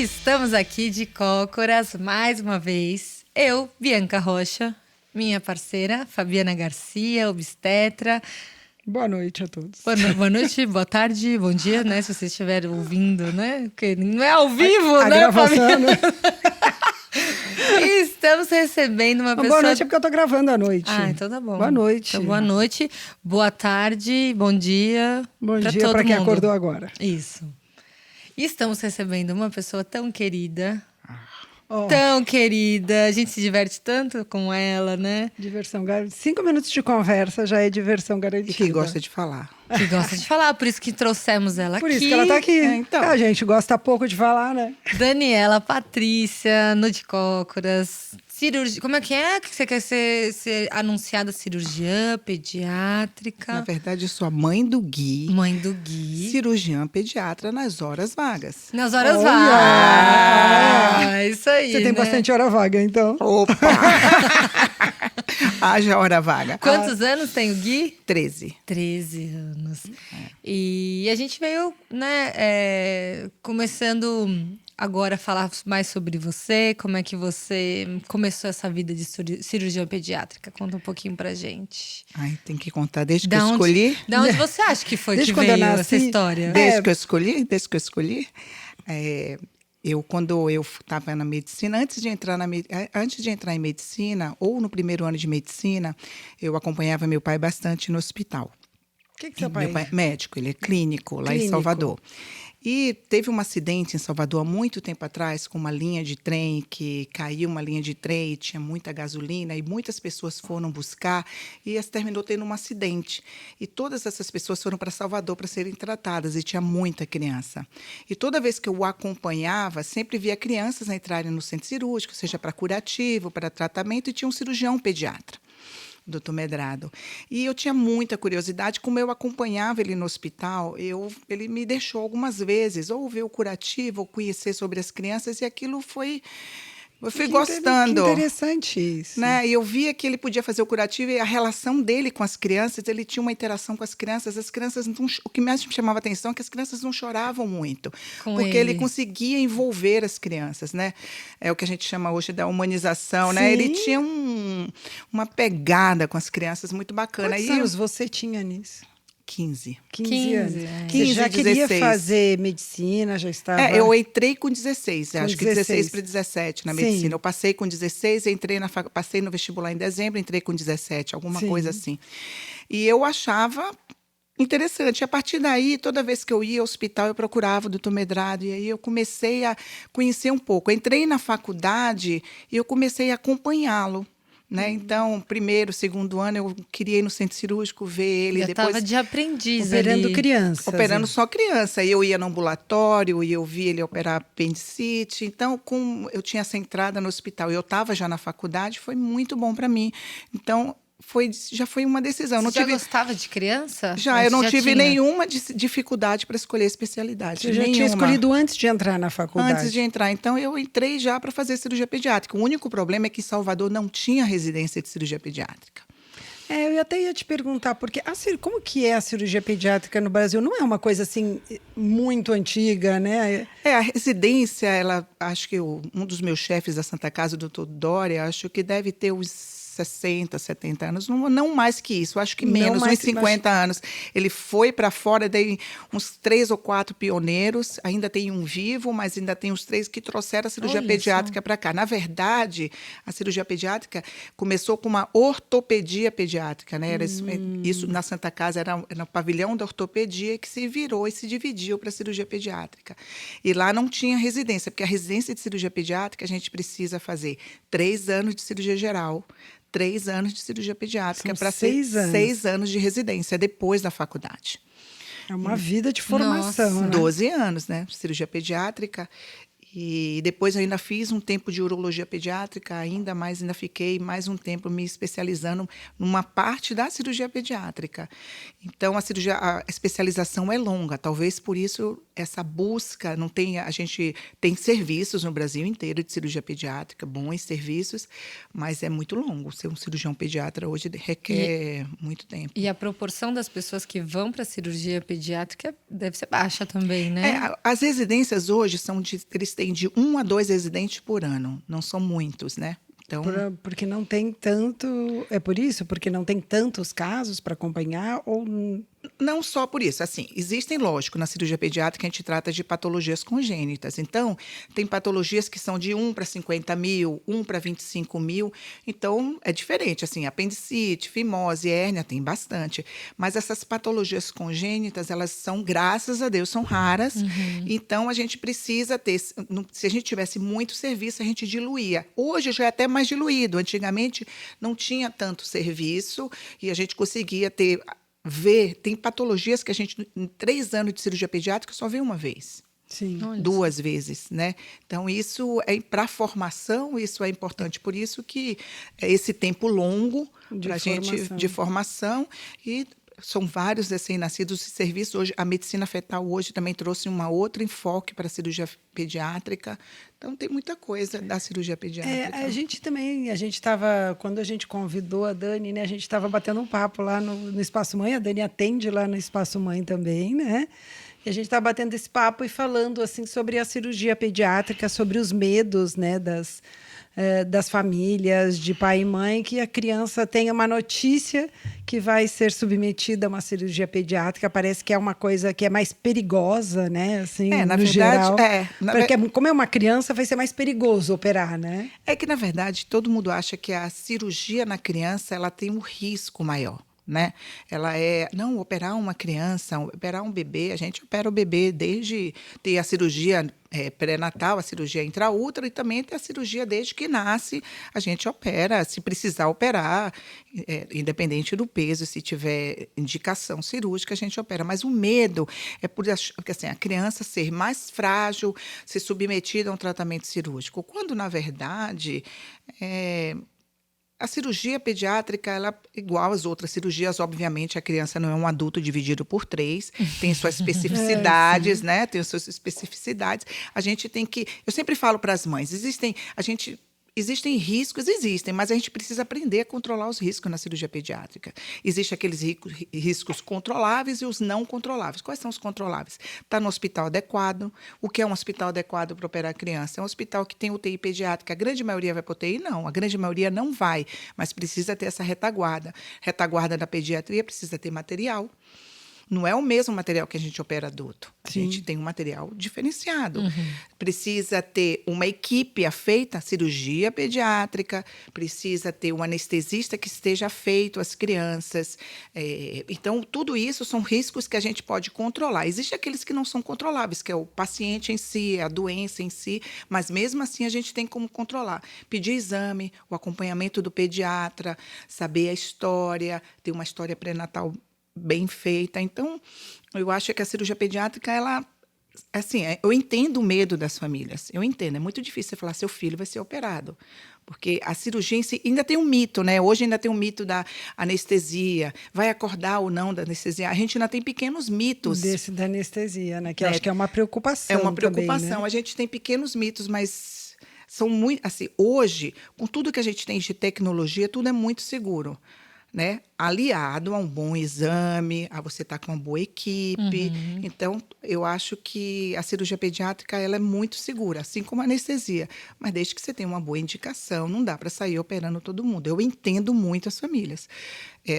Estamos aqui de cócoras mais uma vez. Eu, Bianca Rocha, minha parceira, Fabiana Garcia, obstetra. Boa noite a todos. Boa noite, boa tarde, bom dia, né? Se vocês estiverem ouvindo, né? Porque não é ao vivo, a né, gravação, Fabiana? né? E estamos recebendo uma pessoa... Boa noite é porque eu tô gravando à noite. Ah, então tá bom. Boa noite. Então, boa noite, boa tarde, bom dia. Bom dia todo para quem mundo. acordou agora. Isso. E estamos recebendo uma pessoa tão querida. Oh, Tão querida. A gente se diverte tanto com ela, né? diversão garantida. 5 minutos de conversa já é diversão garantida. E que gosta de falar. Que gosta de falar, por isso que trouxemos ela Por aqui. isso que ela tá aqui. então. A gente gosta pouco de falar, né? Daniela Patrícia, no de Cócoras. Como é que você quer ser anunciada? Cirurgiã, pediátrica? Na verdade, eu sou a mãe do Gui, Mãe do Gui. cirurgiã pediatra nas horas vagas. Nas horas Olha! vagas. Isso aí, Você tem né? bastante hora vaga, então. Opa! Haja hora vaga. Quantos anos tem o Gui? 13. 13 anos. E a gente veio, né, começando agora a falar mais sobre você, como é que você começou essa vida de cirurgiã pediátrica. Conta um pouquinho pra gente. Ai, tem que contar desde que Da eu onde- escolhi. Da onde você acha que foi Desde que quando eu veio nasci, essa história? Desde que eu escolhi. Quando eu estava na medicina, antes de entrar em medicina, ou no primeiro ano de medicina, eu acompanhava meu pai bastante no hospital. O que seu pai... Meu pai é médico, ele é clínico lá em Clínico. Salvador. E teve um acidente em Salvador há muito tempo atrás com uma linha de trem, que caiu uma linha de trem e tinha muita gasolina e muitas pessoas foram buscar e terminou tendo um acidente. E todas essas pessoas foram para Salvador para serem tratadas e tinha muita criança. E toda vez que eu o acompanhava, sempre via crianças entrarem no centro cirúrgico, seja para curativo, para tratamento, e tinha um cirurgião pediatra. Doutor Medrado. E eu tinha muita curiosidade, como eu acompanhava ele no hospital, ele me deixou algumas vezes, ou ver o curativo, ou conhecer sobre as crianças, e aquilo eu fui gostando. Que interessante isso. Né? E eu via que ele podia fazer o curativo e a relação dele com as crianças, ele tinha uma interação com as crianças não, o que mais me chamava a atenção é que as crianças não choravam muito, porque ele conseguia envolver as crianças, né? É o que a gente chama hoje da humanização, né? Ele tinha uma pegada com as crianças muito bacana. Quantos anos você tinha nisso? 15. 15 anos. é. 15, Você já queria 16. fazer medicina, já estava... Eu entrei com 16, Com acho que 16 para 17 na Sim. medicina. Eu passei com 16, passei no vestibular em dezembro, entrei com 17, alguma Sim. coisa assim. E eu achava interessante. A partir daí, toda vez que eu ia ao hospital, eu procurava o doutor Medrado, e aí eu comecei a conhecer um pouco. Eu entrei na faculdade e eu comecei a acompanhá-lo. Né? Então, primeiro, segundo ano, eu queria ir no centro cirúrgico, ver ele. Já depois estava de aprendiz Operando ali. crianças. operando só criança. E eu ia no ambulatório e eu via ele operar apendicite. Então, eu tinha essa entrada no hospital e eu estava já na faculdade, foi muito bom para mim. Então, já foi uma decisão. Você já gostava de criança? Já, eu Antes não tive tinha? nenhuma dificuldade para escolher especialidade. Você já tinha nenhuma. escolhido antes de entrar na faculdade? Antes de entrar. Então, eu entrei já para fazer cirurgia pediátrica. O único problema é que Salvador não tinha residência de cirurgia pediátrica. Eu até ia te perguntar, porque como que é a cirurgia pediátrica no Brasil? Não é uma coisa assim muito antiga, né? A residência, acho que um dos meus chefes da Santa Casa, o doutor Dória, acho que deve ter uns 60, 70 anos, não mais que isso, acho que menos, uns 50 anos. Ele foi para fora, daí uns 3 ou 4 pioneiros, ainda tem um vivo, mas ainda tem os 3 que trouxeram a cirurgia pediátrica para cá. Na verdade, a cirurgia pediátrica começou com uma ortopedia pediátrica, né? Isso na Santa Casa era no pavilhão da ortopedia que se virou e se dividiu para a cirurgia pediátrica. E lá não tinha residência, porque a residência de cirurgia pediátrica a gente precisa fazer 3 anos de cirurgia geral, 3 anos de cirurgia pediátrica para ser 6 anos de residência depois da faculdade. É uma vida de formação, né? 12 anos, né? Cirurgia pediátrica. E depois eu ainda fiz um tempo de urologia pediátrica, ainda fiquei mais um tempo me especializando numa parte da cirurgia pediátrica. Então, a especialização é longa, talvez por isso essa busca, não tem, a gente tem serviços no Brasil inteiro de cirurgia pediátrica, bons serviços, mas é muito longo. Ser um cirurgião pediatra hoje requer muito tempo. E a proporção das pessoas que vão para a cirurgia pediátrica deve ser baixa também, né? As residências hoje eles têm de 1 a 2 residentes por ano, não são muitos, né? Então, porque não tem tanto... É por isso? Porque não tem tantos casos para acompanhar? Ou... Não só por isso. Assim, existem, lógico, na cirurgia pediátrica a gente trata de patologias congênitas. Então, tem patologias que são de 1 para 50 mil, 1 para 25 mil. Então, é diferente. Assim, apendicite, fimose, hérnia, tem bastante. Mas essas patologias congênitas, elas são, graças a Deus, são raras. Então, a gente precisa ter... Se a gente tivesse muito serviço, a gente diluía. Hoje já é até mais diluído. Antigamente, não tinha tanto serviço e a gente conseguia ter... Tem patologias que a gente, em 3 anos de cirurgia pediátrica, só vê uma vez. Sim. 2 vezes, né? Então, isso para a formação, isso é importante. Por isso que é esse tempo longo para a gente de formação. E são vários recém-nascidos de serviço. Hoje, a medicina fetal hoje também trouxe um outro enfoque para a cirurgia pediátrica. Então, tem muita coisa da cirurgia pediátrica. A gente estava, quando a gente convidou a Dani, né, a gente estava batendo um papo lá no Espaço Mãe, a Dani atende lá no Espaço Mãe também, né? E a gente estava batendo esse papo e falando assim, sobre a cirurgia pediátrica, sobre os medos, né, das famílias, de pai e mãe, que a criança tenha uma notícia que vai ser submetida a uma cirurgia pediátrica. Parece que é uma coisa que é mais perigosa, né? Assim, na no verdade, geral. Porque, como é uma criança, vai ser mais perigoso operar, né? É que, na verdade, todo mundo acha que a cirurgia na criança ela tem um risco maior. Né? Ela operar uma criança, operar um bebê, a gente opera o bebê desde ter a cirurgia pré-natal, a cirurgia intraútero e também ter a cirurgia desde que nasce, a gente opera, se precisar operar, independente do peso, se tiver indicação cirúrgica, a gente opera. Mas o medo é porque assim, a criança ser mais frágil, ser submetida a um tratamento cirúrgico, quando, na verdade, a cirurgia pediátrica, ela é igual às outras cirurgias. Obviamente, a criança não é um adulto dividido por 3, tem suas especificidades, né? Tem suas especificidades. A gente tem que... Eu sempre falo para as mães, existem riscos, mas a gente precisa aprender a controlar os riscos na cirurgia pediátrica. Existem aqueles riscos controláveis e os não controláveis. Quais são os controláveis? Está no hospital adequado. O que é um hospital adequado para operar a criança? É um hospital que tem UTI pediátrica. A grande maioria vai para UTI? Não. A grande maioria não vai, mas precisa ter essa retaguarda. Retaguarda da pediatria precisa ter material. Não é o mesmo material que a gente opera adulto. A gente tem um material diferenciado. Precisa ter uma equipe feita, cirurgia pediátrica, precisa ter um anestesista que esteja feito às crianças. Então, tudo isso são riscos que a gente pode controlar. Existem aqueles que não são controláveis, que é o paciente em si, a doença em si, mas mesmo assim a gente tem como controlar. Pedir exame, o acompanhamento do pediatra, saber a história, ter uma história pré-natal bem feita. Então, eu acho que a cirurgia pediátrica, eu entendo o medo das famílias. Eu entendo. É muito difícil você falar seu filho vai ser operado. Porque a cirurgia em si ainda tem um mito, né? Hoje ainda tem um mito da anestesia. Vai acordar ou não da anestesia? A gente ainda tem pequenos mitos. Da anestesia, né? Que eu acho que é uma preocupação. É uma preocupação. Também, né? A gente tem pequenos mitos, mas são muito... Assim, hoje, com tudo que a gente tem de tecnologia, tudo é muito seguro. Né? Aliado a um bom exame, a você estar com uma boa equipe. Então, eu acho que a cirurgia pediátrica ela é muito segura, assim como a anestesia. Mas desde que você tenha uma boa indicação, não dá para sair operando todo mundo. Eu entendo muito as famílias.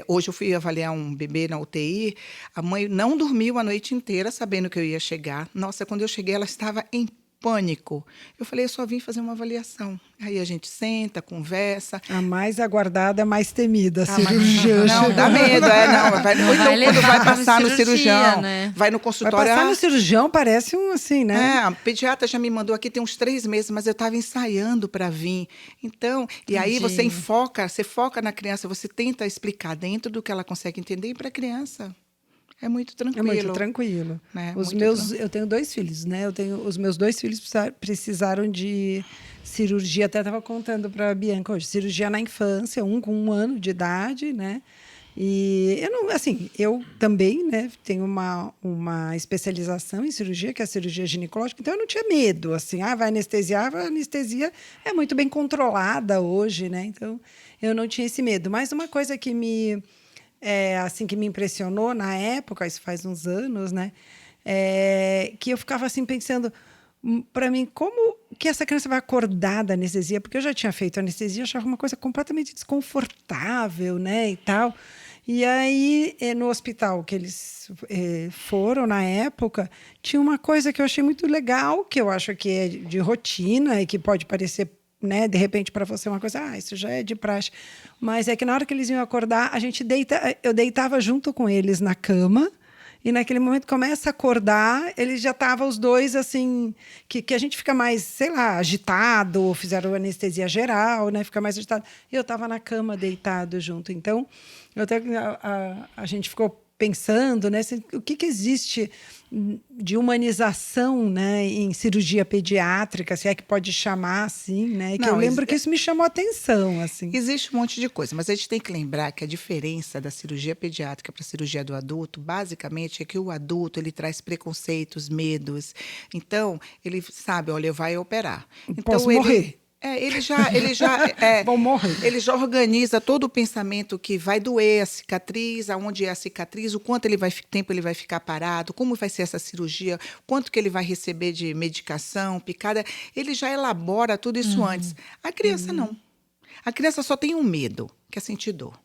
Hoje eu fui avaliar um bebê na UTI, a mãe não dormiu a noite inteira sabendo que eu ia chegar. Nossa, quando eu cheguei, ela estava em pânico. Eu falei, eu só vim fazer uma avaliação. Aí a gente senta, conversa. A mais aguardada, a mais temida, a cirurgia. Não, dá medo, quando vai passar no cirurgião, né? Vai no consultório. Vai passar no cirurgião, parece assim, né? A pediatra já me mandou aqui, tem uns 3 meses, mas eu estava ensaiando para vir. Então, e aí você foca na criança, você tenta explicar dentro do que ela consegue entender, e para a criança é muito tranquilo. É muito tranquilo. Né? Eu tenho 2 filhos, né? Os meus 2 filhos precisaram de cirurgia, até estava contando para a Bianca hoje, cirurgia na infância, um com 1 ano de idade, né? E eu não, assim, eu também, né, tenho uma especialização em cirurgia, que é a cirurgia ginecológica, então eu não tinha medo, assim, vai anestesiar, a anestesia é muito bem controlada hoje, né? Então eu não tinha esse medo. Mas uma coisa que assim, que me impressionou na época, isso faz uns anos, né, que eu ficava assim pensando, para mim, como que essa criança vai acordar da anestesia? Porque eu já tinha feito anestesia, achava uma coisa completamente desconfortável, né, e tal. E aí, no hospital que eles foram na época, tinha uma coisa que eu achei muito legal, que eu acho que é de rotina e que pode parecer, né, de repente para você uma coisa, isso já é de praxe. Mas é que na hora que eles iam acordar, eu deitava junto com eles na cama. E naquele momento começa a acordar, eles já estavam os dois assim, que a gente fica mais, sei lá, agitado, fizeram anestesia geral, né? Fica mais agitado. E eu estava na cama deitado junto. Então, a gente ficou pensando, né, assim, o que existe de humanização, né, em cirurgia pediátrica, se é que pode chamar assim, né? Que eu lembro que isso me chamou a atenção, assim. Existe um monte de coisa, mas a gente tem que lembrar que a diferença da cirurgia pediátrica para a cirurgia do adulto, basicamente, é que o adulto ele traz preconceitos, medos. Então, ele sabe, olha, vai operar. Então, posso morrer. Ele já Vão morrer. Ele já organiza todo o pensamento que vai doer a cicatriz, aonde é a cicatriz, o quanto tempo ele vai ficar parado, como vai ser essa cirurgia, quanto que ele vai receber de medicação, picada. Ele já elabora tudo isso antes. A criança não. A criança só tem um medo, que é sentir dor.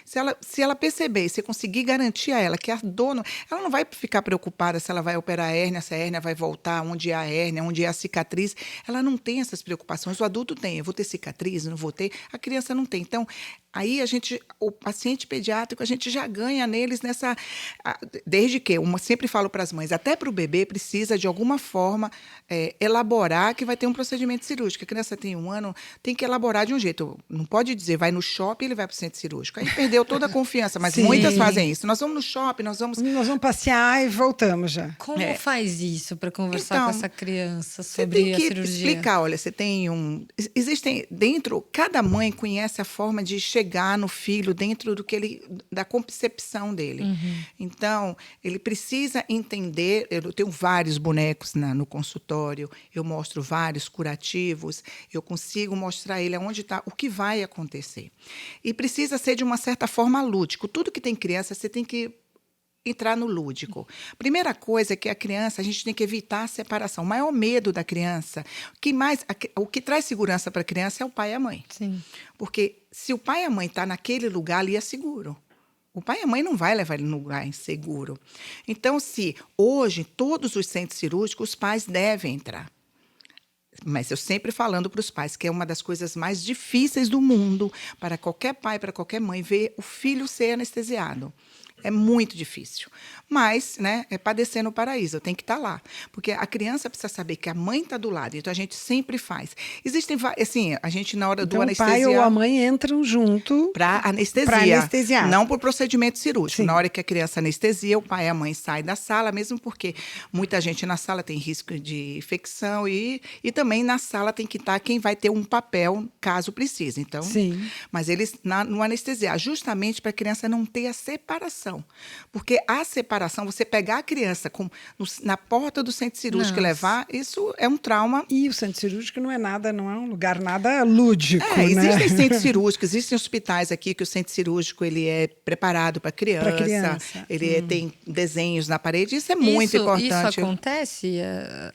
Se ela perceber e você conseguir garantir a ela que a dor... Ela não vai ficar preocupada se ela vai operar a hérnia, se a hérnia vai voltar, onde é a hérnia, onde é a cicatriz. Ela não tem essas preocupações. O adulto tem. Eu vou ter cicatriz, não vou ter. A criança não tem. Então, aí o paciente pediátrico, a gente já ganha neles nessa... Desde que, sempre falo para as mães, até para o bebê precisa, de alguma forma, elaborar que vai ter um procedimento cirúrgico. A criança tem 1 ano, tem que elaborar de um jeito. Não pode dizer, vai no shopping e ele vai para o centro cirúrgico. Aí perdeu toda a confiança, mas muitas fazem isso. Nós vamos no shopping, nós vamos passear e voltamos já. Como faz isso para conversar com essa criança sobre a cirurgia? Você tem que explicar, olha, existem dentro, cada mãe conhece a forma de chegar no filho dentro da concepção dele. Então, ele precisa entender, eu tenho vários bonecos no consultório, eu mostro vários curativos, eu consigo mostrar a ele onde está, o que vai acontecer. E precisa ser de uma certa forma lúdico. Tudo que tem criança, você tem que entrar no lúdico. Primeira coisa é que a gente tem que evitar a separação. O maior medo da criança, o que traz segurança para a criança é o pai e a mãe. Sim. Porque se o pai e a mãe estão naquele lugar, ali é seguro. O pai e a mãe não vai levar ele num lugar inseguro. Então, se hoje, todos os centros cirúrgicos, os pais devem entrar. Mas eu sempre falando para os pais que é uma das coisas mais difíceis do mundo para qualquer pai, para qualquer mãe, ver o filho ser anestesiado. É muito difícil. Mas, né, é padecer no paraíso, eu tenho que estar lá. Porque a criança precisa saber que a mãe está do lado, então a gente sempre faz. Existem, assim, a gente na hora do anestesia... o pai ou a mãe entram junto para anestesiar. Não por procedimento cirúrgico. Sim. Na hora que a criança anestesia, o pai e a mãe saem da sala, mesmo porque muita gente na sala tem risco de infecção e também na sala tem que estar quem vai ter um papel, caso precise. Então, sim. Mas eles no anestesiar, justamente para a criança não ter a separação. Porque a separação, você pegar a criança na porta do centro cirúrgico e levar, isso é um trauma. E o centro cirúrgico não é um lugar nada lúdico, né? Existem centros cirúrgicos, existem hospitais aqui que o centro cirúrgico ele é preparado para criança. Ele tem desenhos na parede, isso é muito importante. Isso acontece?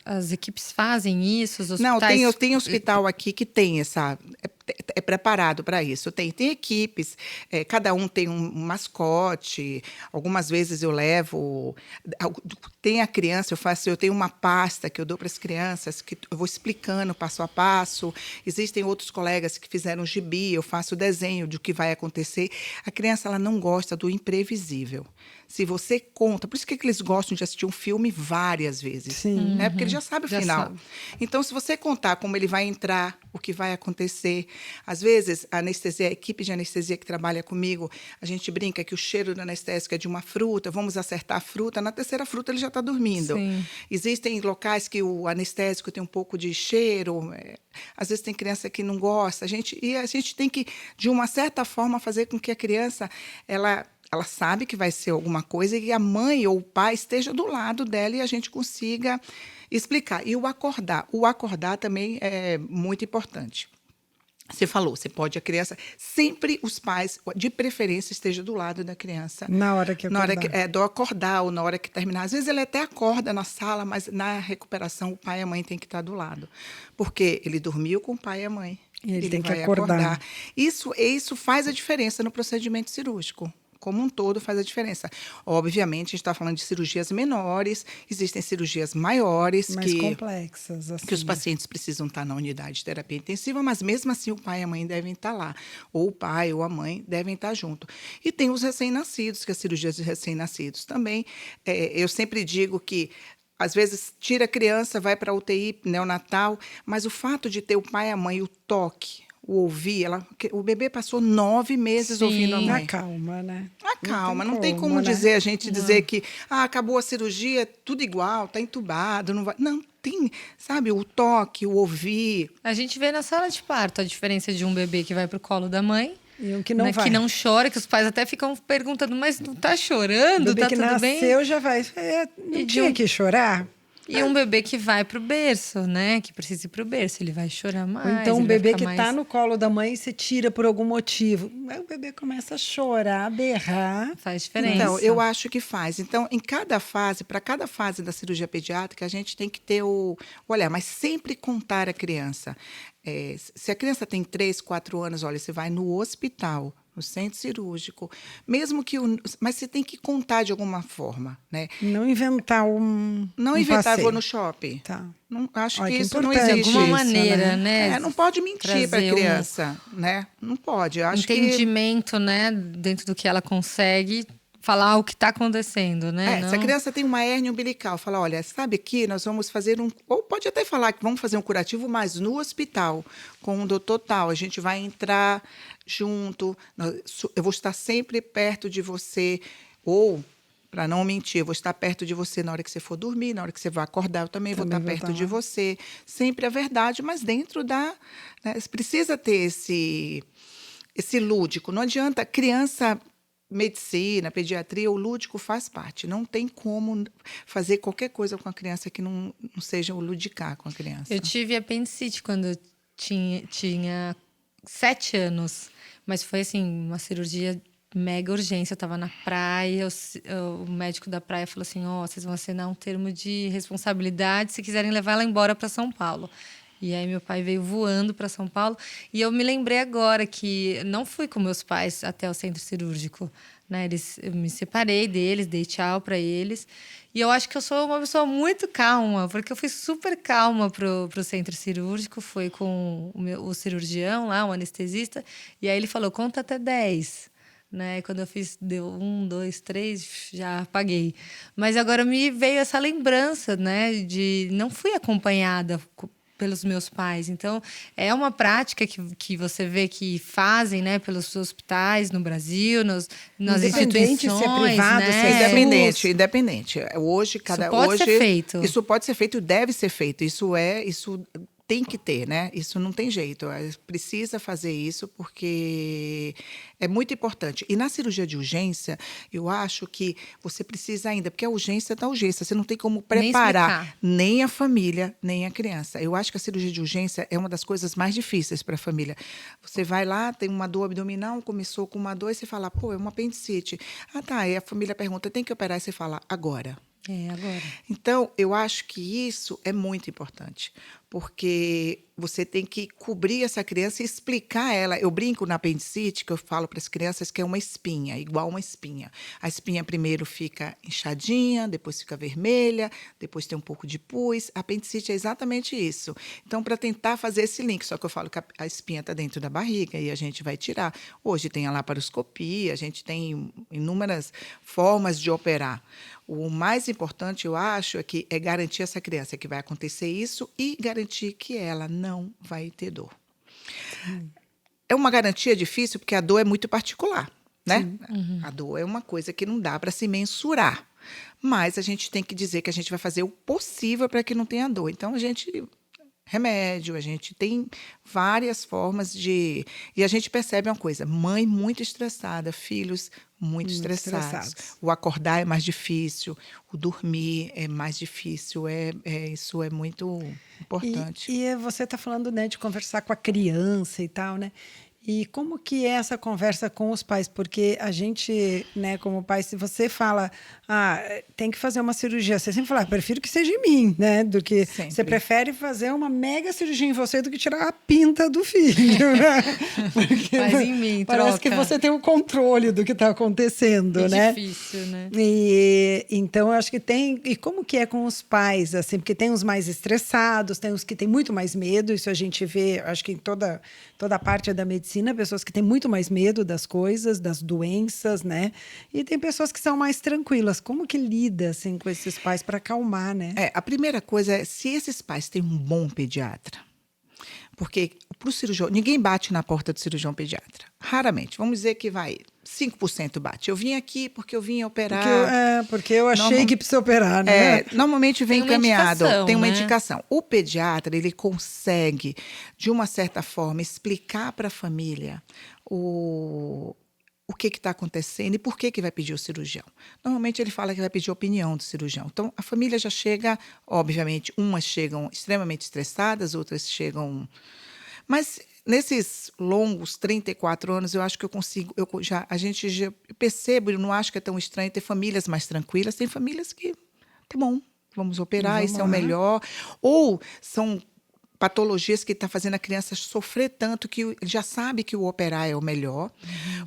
As equipes fazem isso? Os hospitais... Não, tem hospital aqui que tem essa... É preparado para isso. Tem equipes, cada um tem um mascote. Algumas vezes eu levo... Tem a criança, eu tenho uma pasta que eu dou para as crianças, que eu vou explicando passo a passo. Existem outros colegas que fizeram gibi, eu faço o desenho do que vai acontecer. A criança ela não gosta do imprevisível. Se você conta, por isso que eles gostam de assistir um filme várias vezes. Sim. Né? Porque ele já sabe o Já final. sabe. Então, se você contar como ele vai entrar, o que vai acontecer. Às vezes, a anestesia, a equipe de anestesia que trabalha comigo, a gente brinca que o cheiro do anestésico é de uma fruta, vamos acertar a fruta, na terceira fruta ele já está dormindo. Sim. Existem locais que o anestésico tem um pouco de cheiro, às vezes tem criança que não gosta, e a gente tem que, de uma certa forma, fazer com que a criança, ela sabe que vai ser alguma coisa e a mãe ou o pai esteja do lado dela e a gente consiga explicar. E o acordar também é muito importante. Você falou, você pode, a criança, sempre os pais, de preferência, estejam do lado da criança. Na hora que acordar. Do acordar ou na hora que terminar. Às vezes ele até acorda na sala, mas na recuperação o pai e a mãe têm que estar do lado. Porque ele dormiu com o pai e a mãe. E ele tem que vai acordar. Isso faz a diferença no procedimento cirúrgico. Como um todo faz a diferença. Obviamente, a gente está falando de cirurgias menores, existem cirurgias maiores mais complexas, assim. que os pacientes precisam estar na unidade de terapia intensiva, mas mesmo assim o pai e a mãe devem estar lá, ou o pai ou a mãe devem estar junto. E tem os recém-nascidos, que as cirurgias de recém-nascidos também. Eu sempre digo que às vezes tira a criança, vai para a UTI neonatal, mas o fato de ter o pai e a mãe, o toque, o ouvir, o bebê passou 9 meses Sim. ouvindo a mãe. Acalma, né? Calma, não tem como, como né? dizer, a gente dizer que acabou a cirurgia, tudo igual, está entubado, não vai. Não, tem, sabe, o toque, o ouvir. A gente vê na sala de parto a diferença de um bebê que vai pro colo da mãe, E um que não vai. que não chora, que os pais até ficam perguntando, mas não tá O chorando, bebê tá que tudo bem? nasceu já vai. Não E de tinha um- que chorar? E um bebê que vai pro berço, né? Que precisa ir pro berço, ele vai chorar mais. Ou então um ele vai bebê ficar que mais... está no colo da mãe e você tira por algum motivo. Aí o bebê começa a chorar, a berrar. Faz diferença. Então, eu acho que faz. Então, em cada fase, para cada fase da cirurgia pediátrica, a gente tem que ter o olhar, mas sempre contar a criança. Se a criança tem 3, 4 anos, olha, você vai no hospital, no centro cirúrgico, mesmo que mas você tem que contar de alguma forma, né? Não inventar um Não um inventar, passeio. vou no shopping. Tá. Não, acho Olha, que que isso não importante existe. De alguma isso, maneira, né? Não pode mentir para a Trazer um criança, né? Não pode. Eu acho que entendimento, né? Dentro do que ela consegue falar o que está acontecendo, né? se a criança tem uma hérnia umbilical, fala, olha, sabe que nós vamos fazer ou pode até falar que vamos fazer um curativo, mas no hospital, com o doutor tal, a gente vai entrar junto, eu vou estar sempre perto de você, ou, para não mentir, eu vou estar perto de você na hora que você for dormir, na hora que você vai acordar, eu também vou estar perto de você. Sempre a verdade, mas dentro da... Né, precisa ter esse lúdico. Não adianta, criança... Medicina, pediatria, o lúdico faz parte. Não tem como fazer qualquer coisa com a criança que não seja o ludicar com a criança. Eu tive apendicite quando eu tinha 7 anos. Mas foi, assim, uma cirurgia mega urgência. Eu estava na praia, o médico da praia falou assim, vocês vão assinar um termo de responsabilidade se quiserem levar ela embora para São Paulo. E aí meu pai veio voando para São Paulo. E eu me lembrei agora que não fui com meus pais até o centro cirúrgico, né? Eu me separei deles, dei tchau para eles. E eu acho que eu sou uma pessoa muito calma, porque eu fui super calma pro centro cirúrgico. Foi com o cirurgião lá, o anestesista. E aí ele falou, conta até 10. Né? Quando eu fiz, deu 1, 2, 3, já apaguei. Mas agora me veio essa lembrança, né? De não fui acompanhada pelos meus pais. Então, é uma prática que você vê que fazem, né, pelos hospitais no Brasil, nas Independente instituições, se é privado, né? se é Independente. Hoje, Isso pode ser feito. Isso pode ser feito e deve ser feito. Isso tem que ter, né? Isso não tem jeito. Precisa fazer isso porque é muito importante. E na cirurgia de urgência, eu acho que você precisa ainda, porque a urgência da urgência, você não tem como preparar nem a família, nem a criança. Eu acho que a cirurgia de urgência é uma das coisas mais difíceis para a família. Você vai lá, tem uma dor abdominal, começou com uma dor, e você fala, é uma apendicite. Tá. E a família pergunta, tem que operar? E você fala, agora. Agora. Então, eu acho que isso é muito importante, porque você tem que cobrir essa criança e explicar a ela. Eu brinco na apendicite, que eu falo para as crianças que é uma espinha, igual uma espinha. A espinha primeiro fica inchadinha, depois fica vermelha, depois tem um pouco de pus. A apendicite é exatamente isso. Então, para tentar fazer esse link, só que eu falo que a espinha está dentro da barriga e a gente vai tirar. Hoje tem a laparoscopia, a gente tem inúmeras formas de operar. O mais importante, eu acho, é garantir essa criança que vai acontecer isso e garantir que ela não vai ter dor. É uma garantia difícil porque a dor é muito particular, né? A dor é uma coisa que não dá para se mensurar. Mas a gente tem que dizer que a gente vai fazer o possível para que não tenha dor. Então, remédio, a gente tem várias formas de... E a gente percebe uma coisa, mãe muito estressada, filhos muito estressados. O acordar é mais difícil, o dormir é mais difícil, isso é muito importante. E você está falando, né, de conversar com a criança e tal, né? E como que é essa conversa com os pais? Porque a gente, né, como pai, se você fala, tem que fazer uma cirurgia, você sempre fala, prefiro que seja em mim, né? Do que sempre. Você prefere fazer uma mega cirurgia em você do que tirar a pinta do filho, né? Porque faz em mim, parece troca. que você tem o controle do que está acontecendo, né? É difícil, né? E então eu acho que tem. E como que é com os pais, assim, porque tem os mais estressados, tem os que têm muito mais medo, isso a gente vê, acho que em toda a parte da medicina, pessoas que têm muito mais medo das coisas, das doenças, né? E tem pessoas que são mais tranquilas. Como que lida, assim, com esses pais para acalmar, né? A primeira coisa é se esses pais têm um bom pediatra. Porque para o cirurgião, ninguém bate na porta do cirurgião pediatra. Raramente. Vamos dizer que 5% bate. Eu vim aqui porque eu vim operar. Porque eu achei que precisa operar, né? Normalmente vem encaminhado. Tem uma né? indicação. O pediatra, ele consegue, de uma certa forma, explicar para a família o que está acontecendo e por que vai pedir o cirurgião. Normalmente ele fala que vai pedir a opinião do cirurgião. Então, a família já chega, obviamente, umas chegam extremamente estressadas, outras chegam... Mas nesses longos 34 anos, eu acho que a gente já percebo, eu não acho que é tão estranho ter famílias mais tranquilas. Tem famílias que, tá bom, vamos operar, isso é o melhor. Ou são patologias que está fazendo a criança sofrer tanto que já sabe que o operar é o melhor.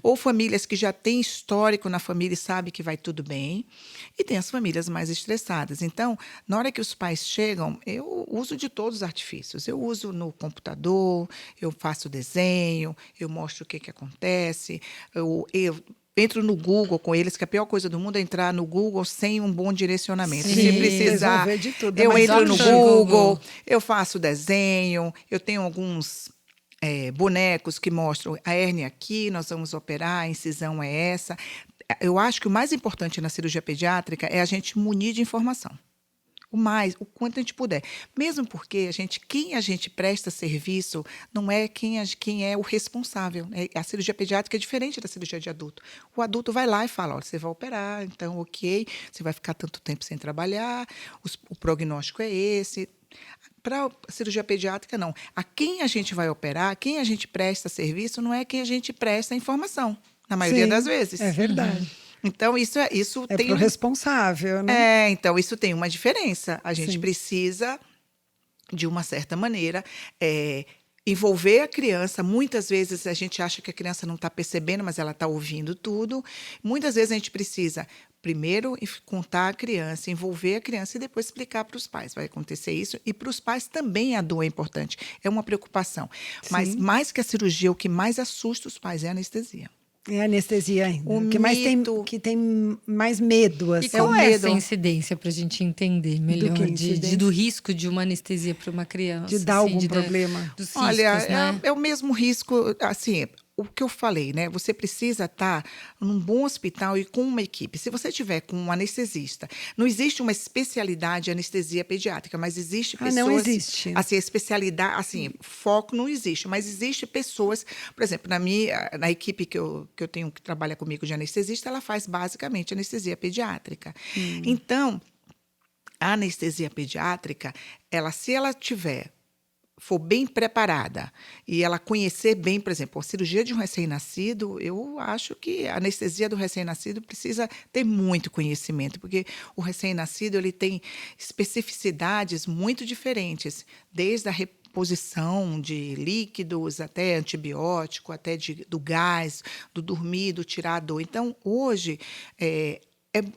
Ou famílias que já têm histórico na família e sabem que vai tudo bem. E tem as famílias mais estressadas. Então, na hora que os pais chegam, eu uso de todos os artifícios. Eu uso no computador, eu faço desenho, eu mostro o que acontece, eu entro no Google com eles, que a pior coisa do mundo é entrar no Google sem um bom direcionamento. Sim, se precisar, de tudo. eu entro no Google, Google, eu faço desenho, eu tenho alguns bonecos que mostram a hérnia aqui, nós vamos operar, a incisão é essa. Eu acho que o mais importante na cirurgia pediátrica é a gente munir de informação. O quanto a gente puder. Mesmo porque quem a gente presta serviço não é quem é o responsável. A cirurgia pediátrica é diferente da cirurgia de adulto. O adulto vai lá e fala, olha, você vai operar, então ok, você vai ficar tanto tempo sem trabalhar, o prognóstico é esse. Para a cirurgia pediátrica, não. A quem a gente vai operar, quem a gente presta serviço, não é quem a gente presta informação, na maioria das vezes. É verdade. Então, isso tem... pro responsável, né? Então, isso tem uma diferença. A gente precisa, de uma certa maneira, envolver a criança. Muitas vezes a gente acha que a criança não está percebendo, mas ela está ouvindo tudo. Muitas vezes a gente precisa, primeiro, contar a criança, envolver a criança e depois explicar para os pais. Vai acontecer isso. E para os pais também a dor é importante. É uma preocupação. Mas, mais que a cirurgia, o que mais assusta os pais é a anestesia. É anestesia ainda. O que mais tem mais medo. Assim. E qual é essa incidência para a gente entender melhor do risco de uma anestesia para uma criança? De dar algum problema? Dos riscos, Olha, né? é o mesmo risco, assim... O que eu falei, né? Você precisa estar num bom hospital e com uma equipe. Se você tiver com um anestesista, não existe uma especialidade de anestesia pediátrica, mas existe pessoas... não existe. Assim, a especialidade, assim, foco não existe, mas existe pessoas... Por exemplo, na equipe que eu tenho que trabalha comigo de anestesista, ela faz basicamente anestesia pediátrica. Então, a anestesia pediátrica, se ela tiver for bem preparada e ela conhecer bem, por exemplo, a cirurgia de um recém-nascido, eu acho que a anestesia do recém-nascido precisa ter muito conhecimento, porque o recém-nascido ele tem especificidades muito diferentes, desde a reposição de líquidos, até antibiótico, até do gás, do dormir, do tirar a dor. Então, hoje,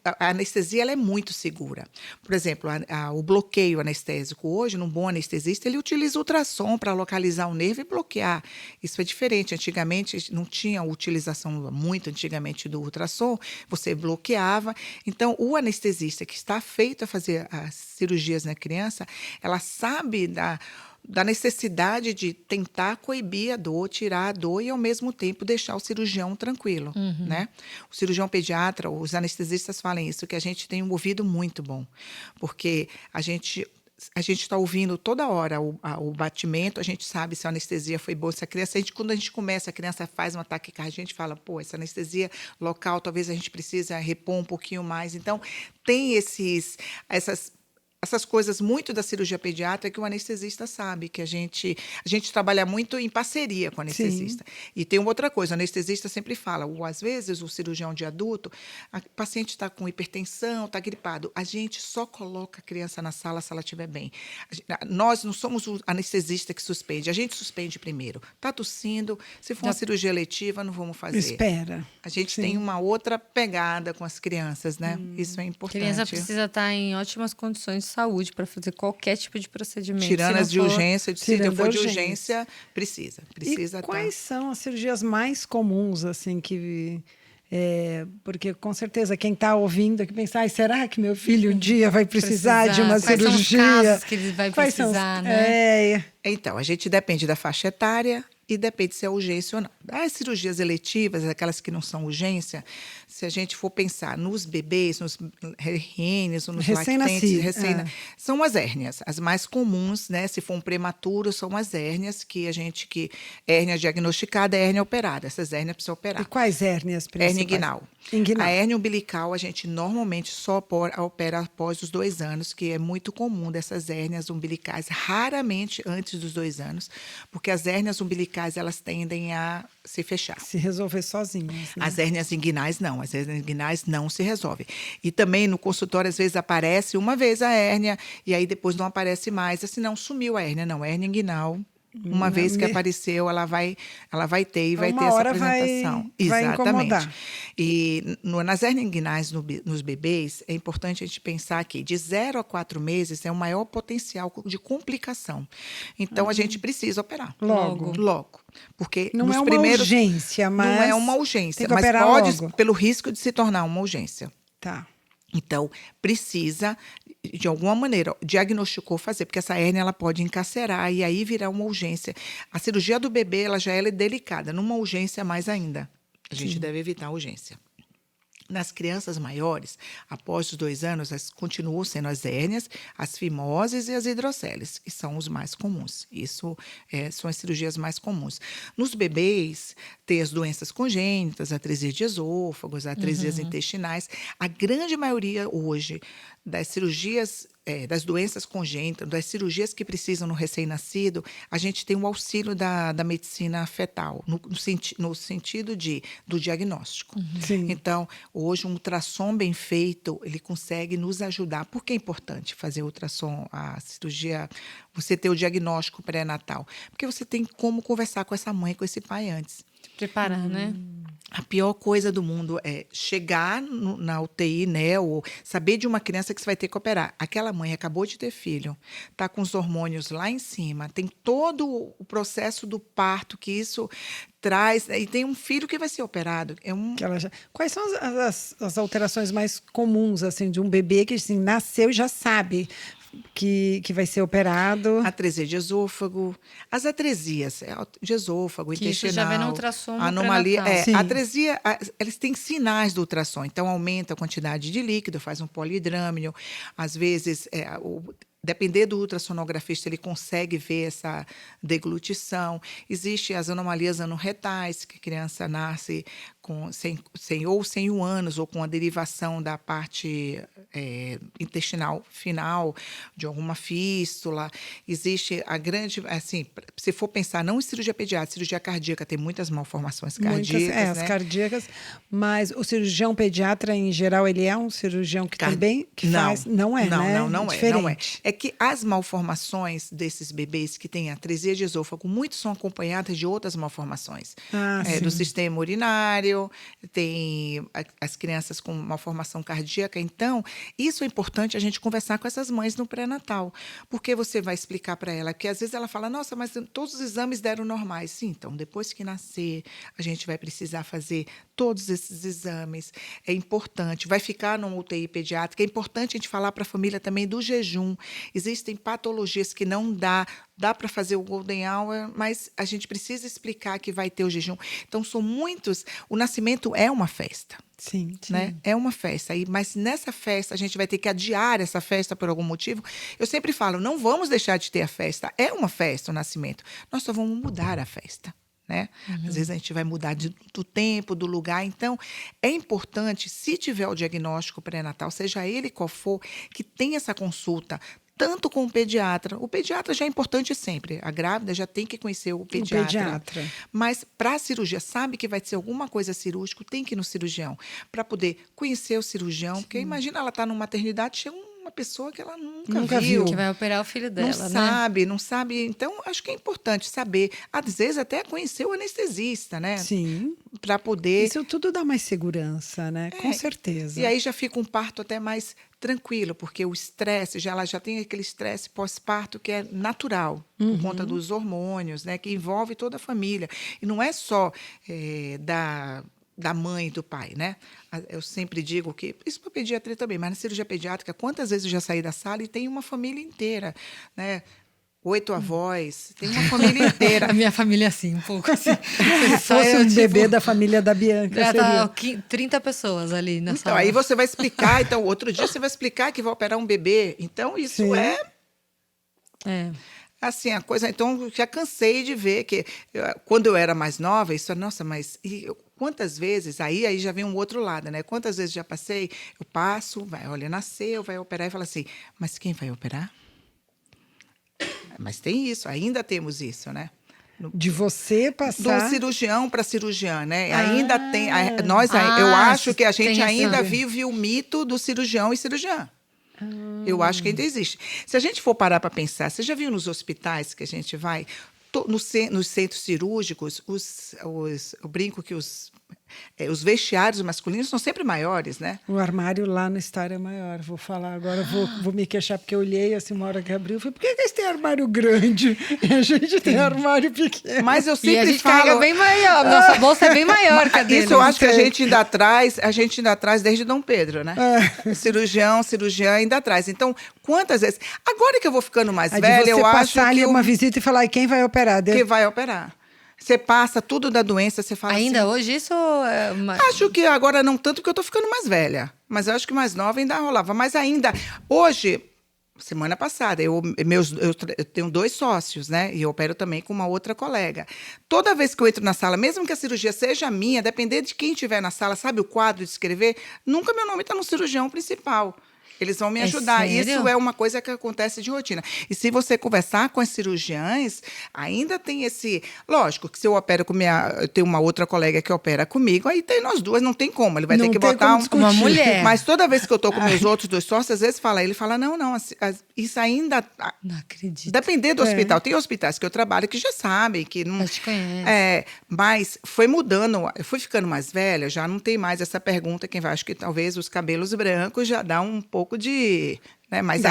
a anestesia ela é muito segura. Por exemplo, o bloqueio anestésico hoje, num bom anestesista, ele utiliza ultrassom para localizar o nervo e bloquear. Isso é diferente. Antigamente, não tinha utilização muito antigamente do ultrassom, você bloqueava. Então, o anestesista que está feito a fazer as cirurgias na criança, ela sabe da necessidade de tentar coibir a dor, tirar a dor e, ao mesmo tempo, deixar o cirurgião tranquilo. Né? O cirurgião pediatra, os anestesistas falam isso, que a gente tem um ouvido muito bom, porque a gente está ouvindo toda hora o batimento, a gente sabe se a anestesia foi boa, se a criança, quando a gente começa, a criança faz um ataque cardíaco, a gente fala, pô, essa anestesia local, talvez a gente precise repor um pouquinho mais. Então, tem essas coisas muito da cirurgia pediátrica que o anestesista sabe, que a gente trabalha muito em parceria com o anestesista. Sim. E tem uma outra coisa, o anestesista sempre fala, às vezes o cirurgião de adulto, o paciente está com hipertensão, está gripado, a gente só coloca a criança na sala se ela estiver bem. Nós não somos o anestesista que suspende, a gente suspende primeiro. Está tossindo, se for uma cirurgia letiva, não vamos fazer. Espera. A gente tem uma outra pegada com as crianças, né? Isso é importante. A criança precisa estar em ótimas condições de saúde para fazer qualquer tipo de procedimento. Tirando as de urgência, se for de urgência, precisa e quais são as cirurgias mais comuns, assim, porque com certeza quem está ouvindo aqui pensa, será que meu filho um dia vai precisar de uma cirurgia? Quais são os casos que ele vai precisar, né? Então, a gente depende da faixa etária e depende se é urgência ou não. As cirurgias eletivas, aquelas que não são urgência, se a gente for pensar nos bebês, nos renes, nos lactentes, são as hérnias. As mais comuns, né? Se for um prematuro, são as hérnias hérnia diagnosticada, hérnia operada. Essas hérnias precisam operar. E quais hérnias principais? Hérnia inguinal. A hérnia umbilical, a gente normalmente só opera após os 2 anos, que é muito comum dessas hérnias umbilicais, raramente antes dos 2 anos, porque as hérnias umbilicais, elas tendem a se fechar. Se resolver sozinhas. Né? As hérnias inguinais, não. As hérnias inguinais não se resolvem. E também no consultório, às vezes, aparece uma vez a hérnia e aí depois não aparece mais. Assim, não sumiu a hérnia, não. A hérnia inguinal, uma vez que apareceu, ela vai ter e vai ter essa apresentação. Vai incomodar. E nas hérnias inguinais nos bebês, é importante a gente pensar que de 0 a 4 meses é o maior potencial de complicação. Então, a gente precisa operar. Logo. Porque não é uma urgência, mas... Não é uma urgência, mas pode, pelo risco de se tornar uma urgência. Tá. Então, precisa, de alguma maneira, diagnosticou fazer, porque essa hérnia ela pode encarcerar e aí virar uma urgência. A cirurgia do bebê ela já é delicada, numa urgência mais ainda. A gente deve evitar a urgência. Nas crianças maiores, após os 2 anos, continuam sendo as hérnias, as fimoses e as hidroceles, que são os mais comuns. Isso são as cirurgias mais comuns. Nos bebês, tem as doenças congênitas, atresia de esôfago, as atresias intestinais. A grande maioria hoje das cirurgias, das doenças congênitas, das cirurgias que precisam no recém-nascido, a gente tem o auxílio da medicina fetal, no sentido do diagnóstico. Então, hoje, um ultrassom bem feito, ele consegue nos ajudar. Por que é importante fazer ultrassom, a cirurgia, você ter o diagnóstico pré-natal? Porque você tem como conversar com essa mãe, com esse pai antes. Preparar, né? A pior coisa do mundo é chegar na UTI, né, ou saber de uma criança que você vai ter que operar. Aquela mãe acabou de ter filho, está com os hormônios lá em cima, tem todo o processo do parto que isso traz, e tem um filho que vai ser operado. Quais são as alterações mais comuns assim, de um bebê que assim, nasceu e já sabe que vai ser operado? Atresia de esôfago, as atresias de esôfago, que intestinal, isso já vem no ultrassom anomalia. A atresia, eles têm sinais do ultrassom, então aumenta a quantidade de líquido, faz um polihidrâmio, às vezes depender do ultrassonografista, ele consegue ver essa deglutição. Existem as anomalias anorretais, que a criança nasce sem o ânus ou com a derivação da parte intestinal final de alguma fístula. Existe a grande, assim, se for pensar não em cirurgia pediátrica, cirurgia cardíaca tem muitas malformações cardíacas, né? As cardíacas, mas o cirurgião pediatra em geral ele é um cirurgião que também faz, não é. É que as malformações desses bebês que têm atresia de esôfago, muitos são acompanhadas de outras malformações. Do sistema urinário, tem as crianças com malformação cardíaca. Então, isso é importante a gente conversar com essas mães no pré-natal, porque você vai explicar para ela que às vezes ela fala, nossa, mas todos os exames deram normais. Sim, então, depois que nascer, a gente vai precisar fazer todos esses exames. É importante, vai ficar numa UTI pediátrica. É importante a gente falar para a família também do jejum. Existem patologias que não dá para fazer o golden hour, mas a gente precisa explicar que vai ter o jejum. Então, são muitos... O nascimento é uma festa. Sim. Né? É uma festa. Mas nessa festa, a gente vai ter que adiar essa festa por algum motivo. Eu sempre falo, não vamos deixar de ter a festa. É uma festa o nascimento. Nós só vamos mudar a festa. Né? Às vezes a gente vai mudar do tempo, do lugar. Então, é importante, se tiver o diagnóstico pré-natal, seja ele qual for, que tenha essa consulta, tanto com o pediatra. O pediatra já é importante sempre. A grávida já tem que conhecer o pediatra. Mas, para a cirurgia, sabe que vai ser alguma coisa cirúrgica, tem que ir no cirurgião. Para poder conhecer o cirurgião. Sim. Porque imagina ela estar numa maternidade, chega uma pessoa que ela nunca viu. Que vai operar o filho dela, Não sabe. Então, acho que é importante saber. Às vezes, até conhecer o anestesista, né? Sim. Para poder... Isso tudo dá mais segurança, né? Com certeza. E aí já fica um parto até mais tranquilo, porque o estresse, ela já tem aquele estresse pós-parto que é natural, por conta dos hormônios, né? Que envolve toda a família. E não é só da mãe e do pai, né? Eu sempre digo que, isso para pediatria também, mas na cirurgia pediátrica, quantas vezes eu já saí da sala e tem uma família inteira, né? 8 avós, tem uma família inteira. A minha família é assim, um pouco assim. Se fosse um bebê da família da Bianca, já seria. Tá 30 pessoas ali na então, sala. Aí você vai explicar, então, outro dia você vai explicar que vai operar um bebê. Então, isso assim, a coisa... Então, já cansei de ver que... Quando eu era mais nova, isso... Nossa, mas... Quantas vezes... Aí já vem um outro lado, né? Quantas vezes já passei, eu passo, nasceu, vai operar e fala assim, mas quem vai operar? Mas tem isso, ainda temos isso, né? De você passar... Do cirurgião para cirurgiã, né? Ainda tem... eu acho que a gente ainda vive o mito do cirurgião e cirurgiã. Eu acho que ainda existe. Se a gente for parar para pensar, você já viu nos hospitais que a gente vai... Nos centros cirúrgicos, eu brinco que os vestiários masculinos são sempre maiores, né? O armário lá no Star é maior. Vou falar agora, vou me queixar, porque eu olhei assim, uma hora que abriu, eu falei, por que eles têm armário grande e a gente tem armário pequeno? Mas eu sempre a gente falo... carrega bem maior, nossa bolsa é bem maior que a deles. Isso eu acho que a gente ainda traz desde Dom Pedro, né? Cirurgiã ainda traz. Então, quantas vezes... Agora que eu vou ficando mais velha, eu acho que... passar ali uma visita e falar, e quem vai operar? Quem vai operar. Você passa tudo da doença, você fala ainda assim... hoje isso... Acho que agora não tanto, porque eu estou ficando mais velha. Mas eu acho que mais nova ainda rolava. Mas ainda... Hoje, semana passada, eu tenho 2 sócios, né? E eu opero também com uma outra colega. Toda vez que eu entro na sala, mesmo que a cirurgia seja minha, dependendo de quem estiver na sala, sabe o quadro de escrever? Nunca meu nome está no cirurgião principal. Eles vão me ajudar. Isso é uma coisa que acontece de rotina. E se você conversar com as cirurgiãs, ainda tem esse... Lógico que se eu opero com eu tenho uma outra colega que opera comigo, aí tem nós duas, não tem como. Ele vai ter que botar uma mulher. Mas toda vez que eu estou com meus outros 2 sócios, às vezes ele fala, não, isso ainda... Não acredito. Depender do hospital. Tem hospitais que eu trabalho que já sabem, que não... Já te conhece. Mas foi mudando. Eu fui ficando mais velha, já não tem mais essa pergunta. Quem vai, acho que talvez os cabelos brancos já dá um pouco de... Né? Mas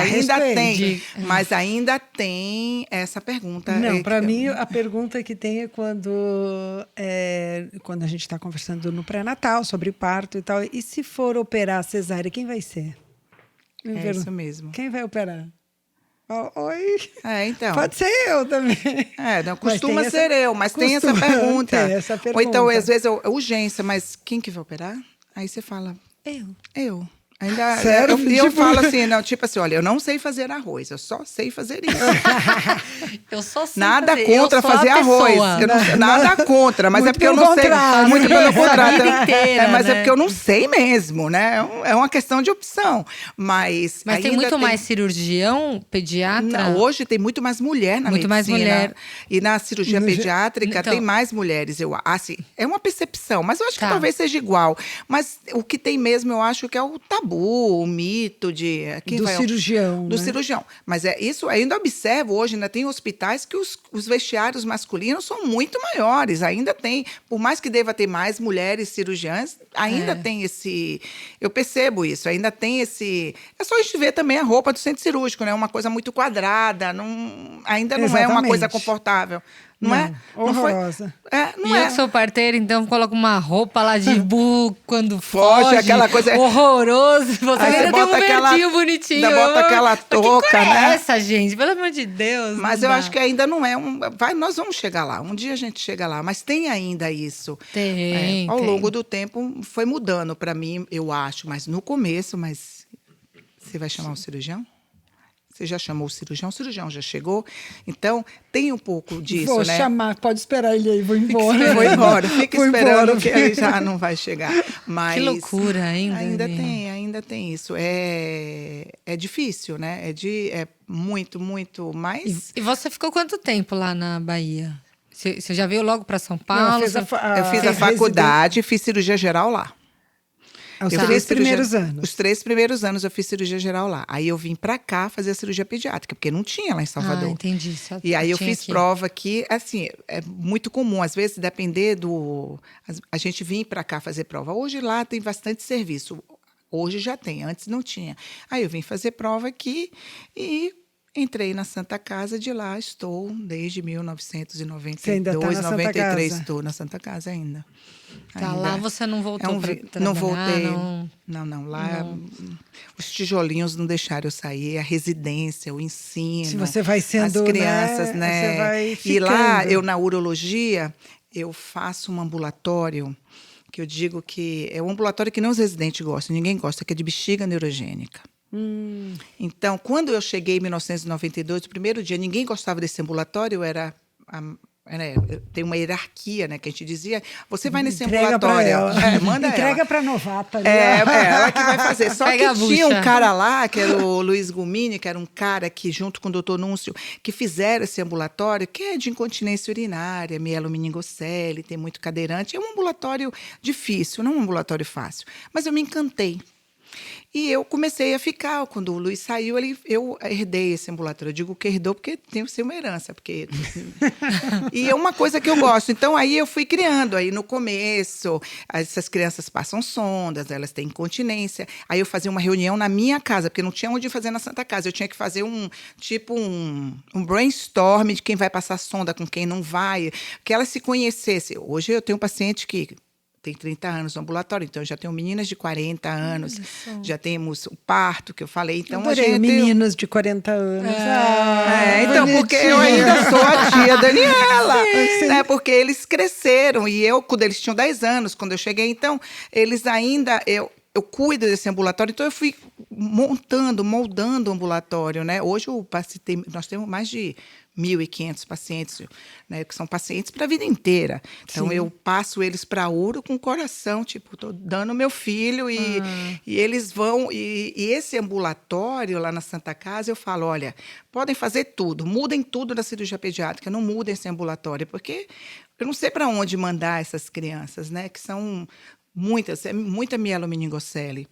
ainda tem essa pergunta. Não, para mim, a pergunta que tem é quando a gente está conversando no pré-natal, sobre parto e tal. E se for operar cesárea, quem vai ser? É isso mesmo. Quem vai operar? Oi. Então. Pode ser eu também. Não costuma ser eu, mas tem essa pergunta. Ou então, às vezes, urgência, mas quem que vai operar? Aí você fala... Eu. Ainda, Sério? eu falo assim, não, tipo assim, olha, eu não sei fazer arroz, eu só sei fazer isso. Eu só sei Nada fazer. contra Eu sou a fazer arroz. pessoa. Nada contra, mas Muito é porque eu pelo não sei. contrário. Muito pelo Isso, a contrário. vida inteira, Mas é né? porque eu não sei mesmo, né? É uma questão de opção. Mas Mas tem ainda muito mais cirurgião, pediatra? Não, hoje tem muito mais mulher na Muito mais medicina. mulher. E na cirurgia pediátrica Então- tem mais mulheres. Assim, é uma percepção, mas eu acho Tá. que talvez seja igual. Mas o que tem mesmo, eu acho que é o tabu, o mito de... quem Do vai- cirurgião, Do né? cirurgião. Mas isso ainda observo hoje, ainda tem hospitais que os vestiários masculinos são muito maiores. Ainda tem, por mais que deva ter mais mulheres cirurgiãs, ainda tem esse... Eu percebo isso, ainda tem esse... É só a gente ver também a roupa do centro cirúrgico, né? Uma coisa muito quadrada, ainda não é uma coisa Exatamente. confortável. Não é? Não foi- Horrorosa. não E eu é. que sou parteira, então coloco uma roupa lá de bu quando Foge, foge. aquela coisa- horroroso. Você Aí ainda tem um verdinho bonitinho. ainda bota aquela Mas que cor touca, é né? essa, gente? Pelo amor de Deus. Mas não eu dá. acho que ainda não é nós vamos chegar lá. Um dia a gente chega lá. Mas tem ainda isso. Tem, Ao tem. longo do tempo foi mudando para mim, eu acho. Mas no começo, você vai chamar o cirurgião? Você já chamou o cirurgião já chegou. Então, tem um pouco disso, Vou né? chamar, pode esperar ele aí, vou embora. Vou embora, fica Vou esperando embora. que ele já não vai chegar. Mas Que loucura ainda. Ainda tem isso. É difícil, né? É muito, muito mais. E você ficou quanto tempo lá na Bahia? Você já veio logo para São Paulo? Não, Você- Eu fiz a faculdade, fiz cirurgia geral lá. Os Eu três fiz cirurgia- primeiros anos. Os 3 primeiros anos eu fiz cirurgia geral lá. Aí eu vim para cá fazer a cirurgia pediátrica, porque não tinha lá em Salvador. Ah, entendi. Só E aí eu tinha fiz aqui. prova aqui, assim, é muito comum, às vezes, depender do... A gente vir para cá fazer prova. Hoje lá tem bastante serviço. Hoje já tem, antes não tinha. Aí eu vim fazer prova aqui e entrei na Santa Casa, de lá estou desde 1992, Você ainda tá na Santa 93, Casa? estou na Santa Casa ainda. Tá, Ainda. lá você não voltou para Não trabalhar, voltei. não... Não, lá os tijolinhos não deixaram eu sair, a residência, o ensino. Se você vai sendo, as crianças, né, você vai E lá, ficando. eu na urologia, eu faço um ambulatório que eu digo que é um ambulatório que nem os residentes gostam, ninguém gosta, que é de bexiga neurogênica. Então, quando eu cheguei em 1992, o primeiro dia, ninguém gostava desse ambulatório, tem uma hierarquia, né, que a gente dizia, você vai nesse Entrega pra ambulatório, ela. manda Entrega ela. pra novata. Ali, É, ó. ela que vai fazer. Só Pega a que tinha bucha. um cara lá, que era o Luiz Gumini, que era um cara que, junto com o doutor Núncio, que fizeram esse ambulatório, que é de incontinência urinária, mielomeningocele, tem muito cadeirante. É um ambulatório difícil, não um ambulatório fácil. Mas eu me encantei. E eu comecei a ficar. Quando o Luiz saiu, eu herdei esse ambulatório. Eu digo que herdou porque tem que ser uma herança. E é uma coisa que eu gosto. Então, aí eu fui criando. Aí, no começo, essas crianças passam sondas, elas têm incontinência. Aí eu fazia uma reunião na minha casa, porque não tinha onde fazer na Santa Casa. Eu tinha que fazer um brainstorm de quem vai passar sonda com quem não vai, que elas se conhecessem. Hoje eu tenho um paciente que tem 30 anos no ambulatório, então já tenho meninas de 40 anos, já temos o parto, que eu falei. Então, Adorei, meninos de 40 anos. então, porque eu ainda sou a tia Daniela, né? Porque eles cresceram, e quando eles tinham 10 anos, quando eu cheguei, então, eles ainda... Eu cuido desse ambulatório, então eu fui moldando o ambulatório, né? Hoje nós temos mais de 1.500 pacientes, né, que são pacientes para a vida inteira. Então, eu passo eles para a uro com o coração, tipo, estou dando meu filho e eles vão... E esse ambulatório lá na Santa Casa, eu falo, olha, podem fazer tudo, mudem tudo na cirurgia pediátrica, não mudem esse ambulatório, porque eu não sei para onde mandar essas crianças, né, que são muita mielomeningocele,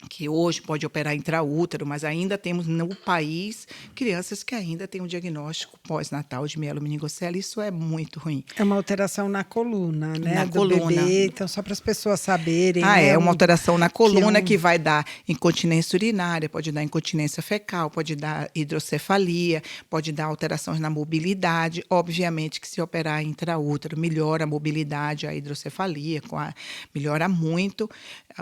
que hoje pode operar intraútero, mas ainda temos no país crianças que ainda têm um diagnóstico pós-natal de mielomeningocele. Isso é muito ruim. É uma alteração na coluna, né? Na do coluna. bebê. Então, só para as pessoas saberem. É uma alteração na coluna que que vai dar incontinência urinária, pode dar incontinência fecal, pode dar hidrocefalia, pode dar alterações na mobilidade. Obviamente que se operar intraútero, melhora a mobilidade, a hidrocefalia, melhora muito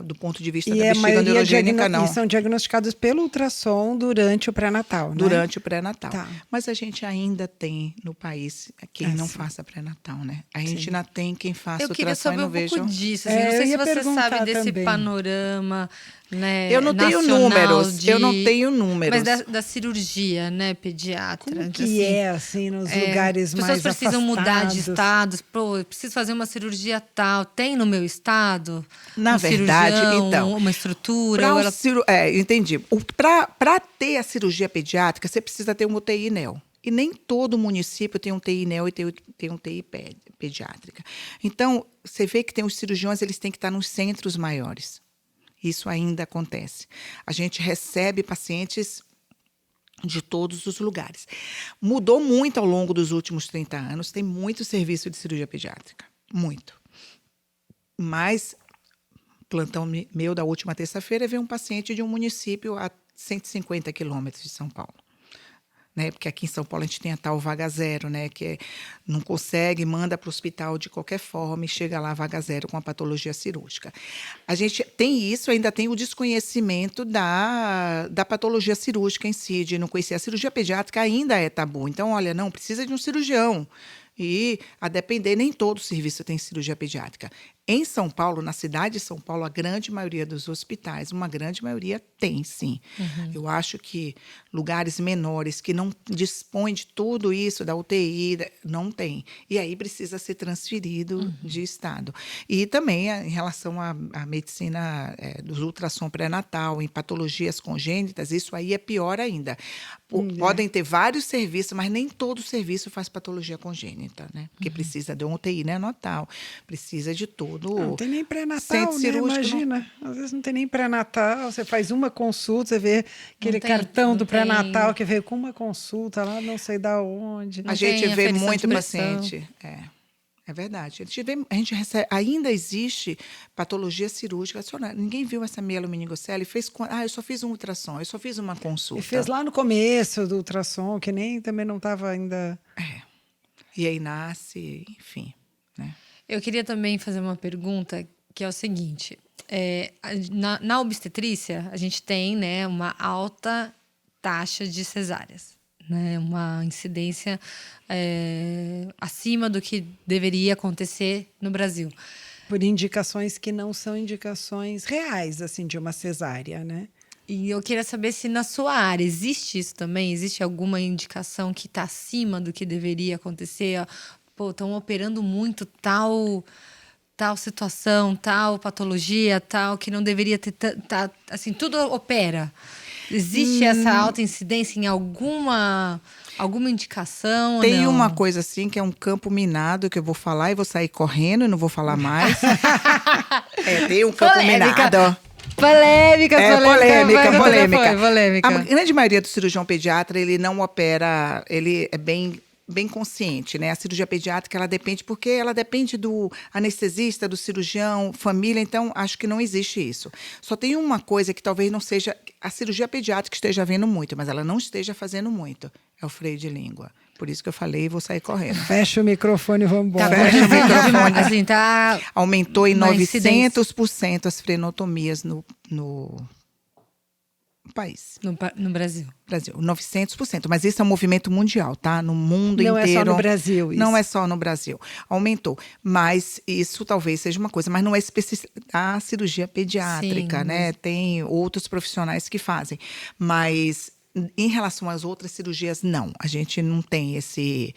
do ponto de vista da bexiga neurogênica, não. E são diagnosticados pelo ultrassom durante o pré-natal, né? Durante o pré-natal. Tá. Mas a gente ainda tem no país quem não faça pré-natal, né? A gente ainda tem quem faça Eu queria ultrassom e saber não um pouco vejo. disso. Assim, não eu sei se ia você perguntar sabe desse também. panorama né, Eu não tenho nacional números, eu não tenho números. Mas da cirurgia, né, pediatra. Como que é, assim, nos lugares mais afastados? As pessoas precisam mudar de estados. Pô, eu preciso fazer uma cirurgia tal. Tem no meu estado? Na verdade, cirurgião, então, uma estrutura? Entendi. Para ter a cirurgia pediátrica, você precisa ter uma UTI neo. E nem todo município tem um TI neo e tem um TI pediátrica. Então, você vê que tem os cirurgiões, eles têm que estar nos centros maiores. Isso ainda acontece. A gente recebe pacientes de todos os lugares. Mudou muito ao longo dos últimos 30 anos. Tem muito serviço de cirurgia pediátrica. Muito. Mas, plantão meu da última terça-feira, veio um paciente de um município a 150 quilômetros de São Paulo. Né? Porque aqui em São Paulo a gente tem a tal vaga zero, né? Que não consegue, manda para o hospital de qualquer forma e chega lá vaga zero com a patologia cirúrgica. A gente tem isso, ainda tem o desconhecimento da patologia cirúrgica em si, de não conhecer. A cirurgia pediátrica ainda é tabu. Então, olha, não, precisa de um cirurgião. E, a depender, nem todo serviço tem cirurgia pediátrica. Em São Paulo, na cidade de São Paulo, a grande maioria dos hospitais, uma grande maioria tem, sim. Uhum. Eu acho que lugares menores que não dispõem de tudo isso, da UTI, não tem. E aí precisa ser transferido de estado. E também em relação à medicina dos ultrassom pré-natal, em patologias congênitas, isso aí é pior ainda. Podem ter vários serviços, mas nem todo serviço faz patologia congênita, né? Porque precisa de uma UTI neonatal, precisa de tudo. Não tem nem pré-natal, né? Imagina. Às vezes não tem nem pré-natal. Você faz uma consulta, você vê aquele cartão do pré-natal que veio com uma consulta lá, não sei da onde. A gente vê muito paciente. É verdade. A gente recebe, ainda existe patologia cirúrgica. Ninguém viu essa mielomeningocele e fez. Eu só fiz um ultrassom, eu só fiz uma consulta. E fez lá no começo do ultrassom, que nem também não estava ainda. E aí nasce, enfim, né? Eu queria também fazer uma pergunta, que é o seguinte. Na obstetrícia, a gente tem, né, uma alta taxa de cesáreas, né, uma incidência acima do que deveria acontecer no Brasil. Por indicações que não são indicações reais, assim, de uma cesárea, né? E eu queria saber se na sua área existe isso também? Existe alguma indicação que está acima do que deveria acontecer? Estão operando muito tal situação, tal patologia, tal, que não deveria ter... assim, tudo opera. Existe essa alta incidência em alguma indicação? Tem uma coisa assim, que é um campo minado, que eu vou falar e vou sair correndo e não vou falar mais. Tem um campo minado. Polêmica. A grande maioria do cirurgião pediatra, ele não opera, ele é bem consciente, né? A cirurgia pediátrica, ela depende do anestesista, do cirurgião, família, então acho que não existe isso. Só tem uma coisa que talvez não seja a cirurgia pediátrica esteja vendo muito, mas ela não esteja fazendo muito, é o freio de língua. Por isso que eu falei, vou sair correndo. Fecha o microfone e vamos embora. Fecha o microfone. Assim, aumentou em 900% as frenotomias no país. No Brasil. 900%. Mas isso é um movimento mundial, tá? No mundo inteiro. Não é só no Brasil isso. Não é só no Brasil. Aumentou. Mas isso talvez seja uma coisa. Mas não é específico da cirurgia pediátrica, sim, né? Tem outros profissionais que fazem. Mas em relação às outras cirurgias, não. A gente não tem esse...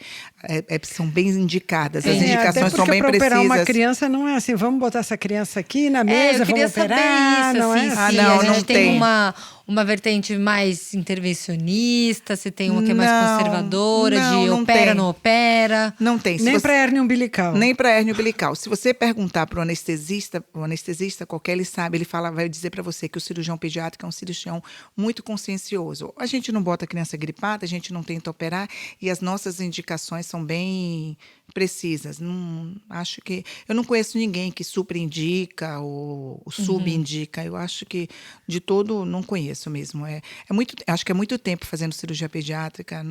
são bem indicadas. As indicações são bem precisas. Para operar uma criança não é assim, vamos botar essa criança aqui na mesa, vamos operar. Isso, não assim, é assim. Não, a gente tem uma vertente mais intervencionista, você tem uma que é mais conservadora, de opera, não opera. Não tem. Nem para hérnia umbilical. Nem para hérnia umbilical. Se você perguntar para o anestesista qualquer, ele sabe, vai dizer para você que o cirurgião pediátrico é um cirurgião muito consciencioso. A gente não bota a criança gripada, a gente não tenta operar e as nossas indicações são bem precisas. Acho que eu não conheço ninguém que superindica ou subindica. Eu acho que de todo não conheço mesmo. Acho que é muito tempo fazendo cirurgia pediátrica.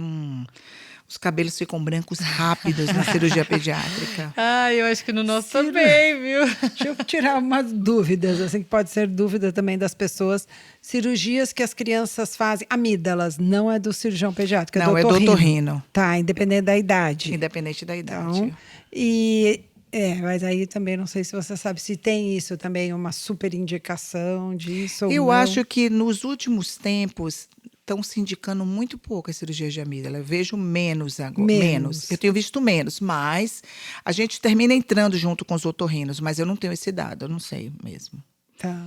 Os cabelos ficam brancos rápidos na cirurgia pediátrica. Eu acho que no nosso também, viu? Deixa eu tirar umas dúvidas, assim, que pode ser dúvida também das pessoas. Cirurgias que as crianças fazem, amígdalas, não é do cirurgião pediátrico, é do otorrino. Tá, independente da idade. Independente da idade. Então, e Mas aí também não sei se você sabe se tem isso também, uma super indicação disso ou Eu não. acho que nos últimos tempos estão se indicando muito pouco as cirurgias de amígdala. Eu vejo menos agora. Menos. Eu tenho visto menos, mas a gente termina entrando junto com os otorrinos, mas eu não tenho esse dado, eu não sei mesmo. Tá.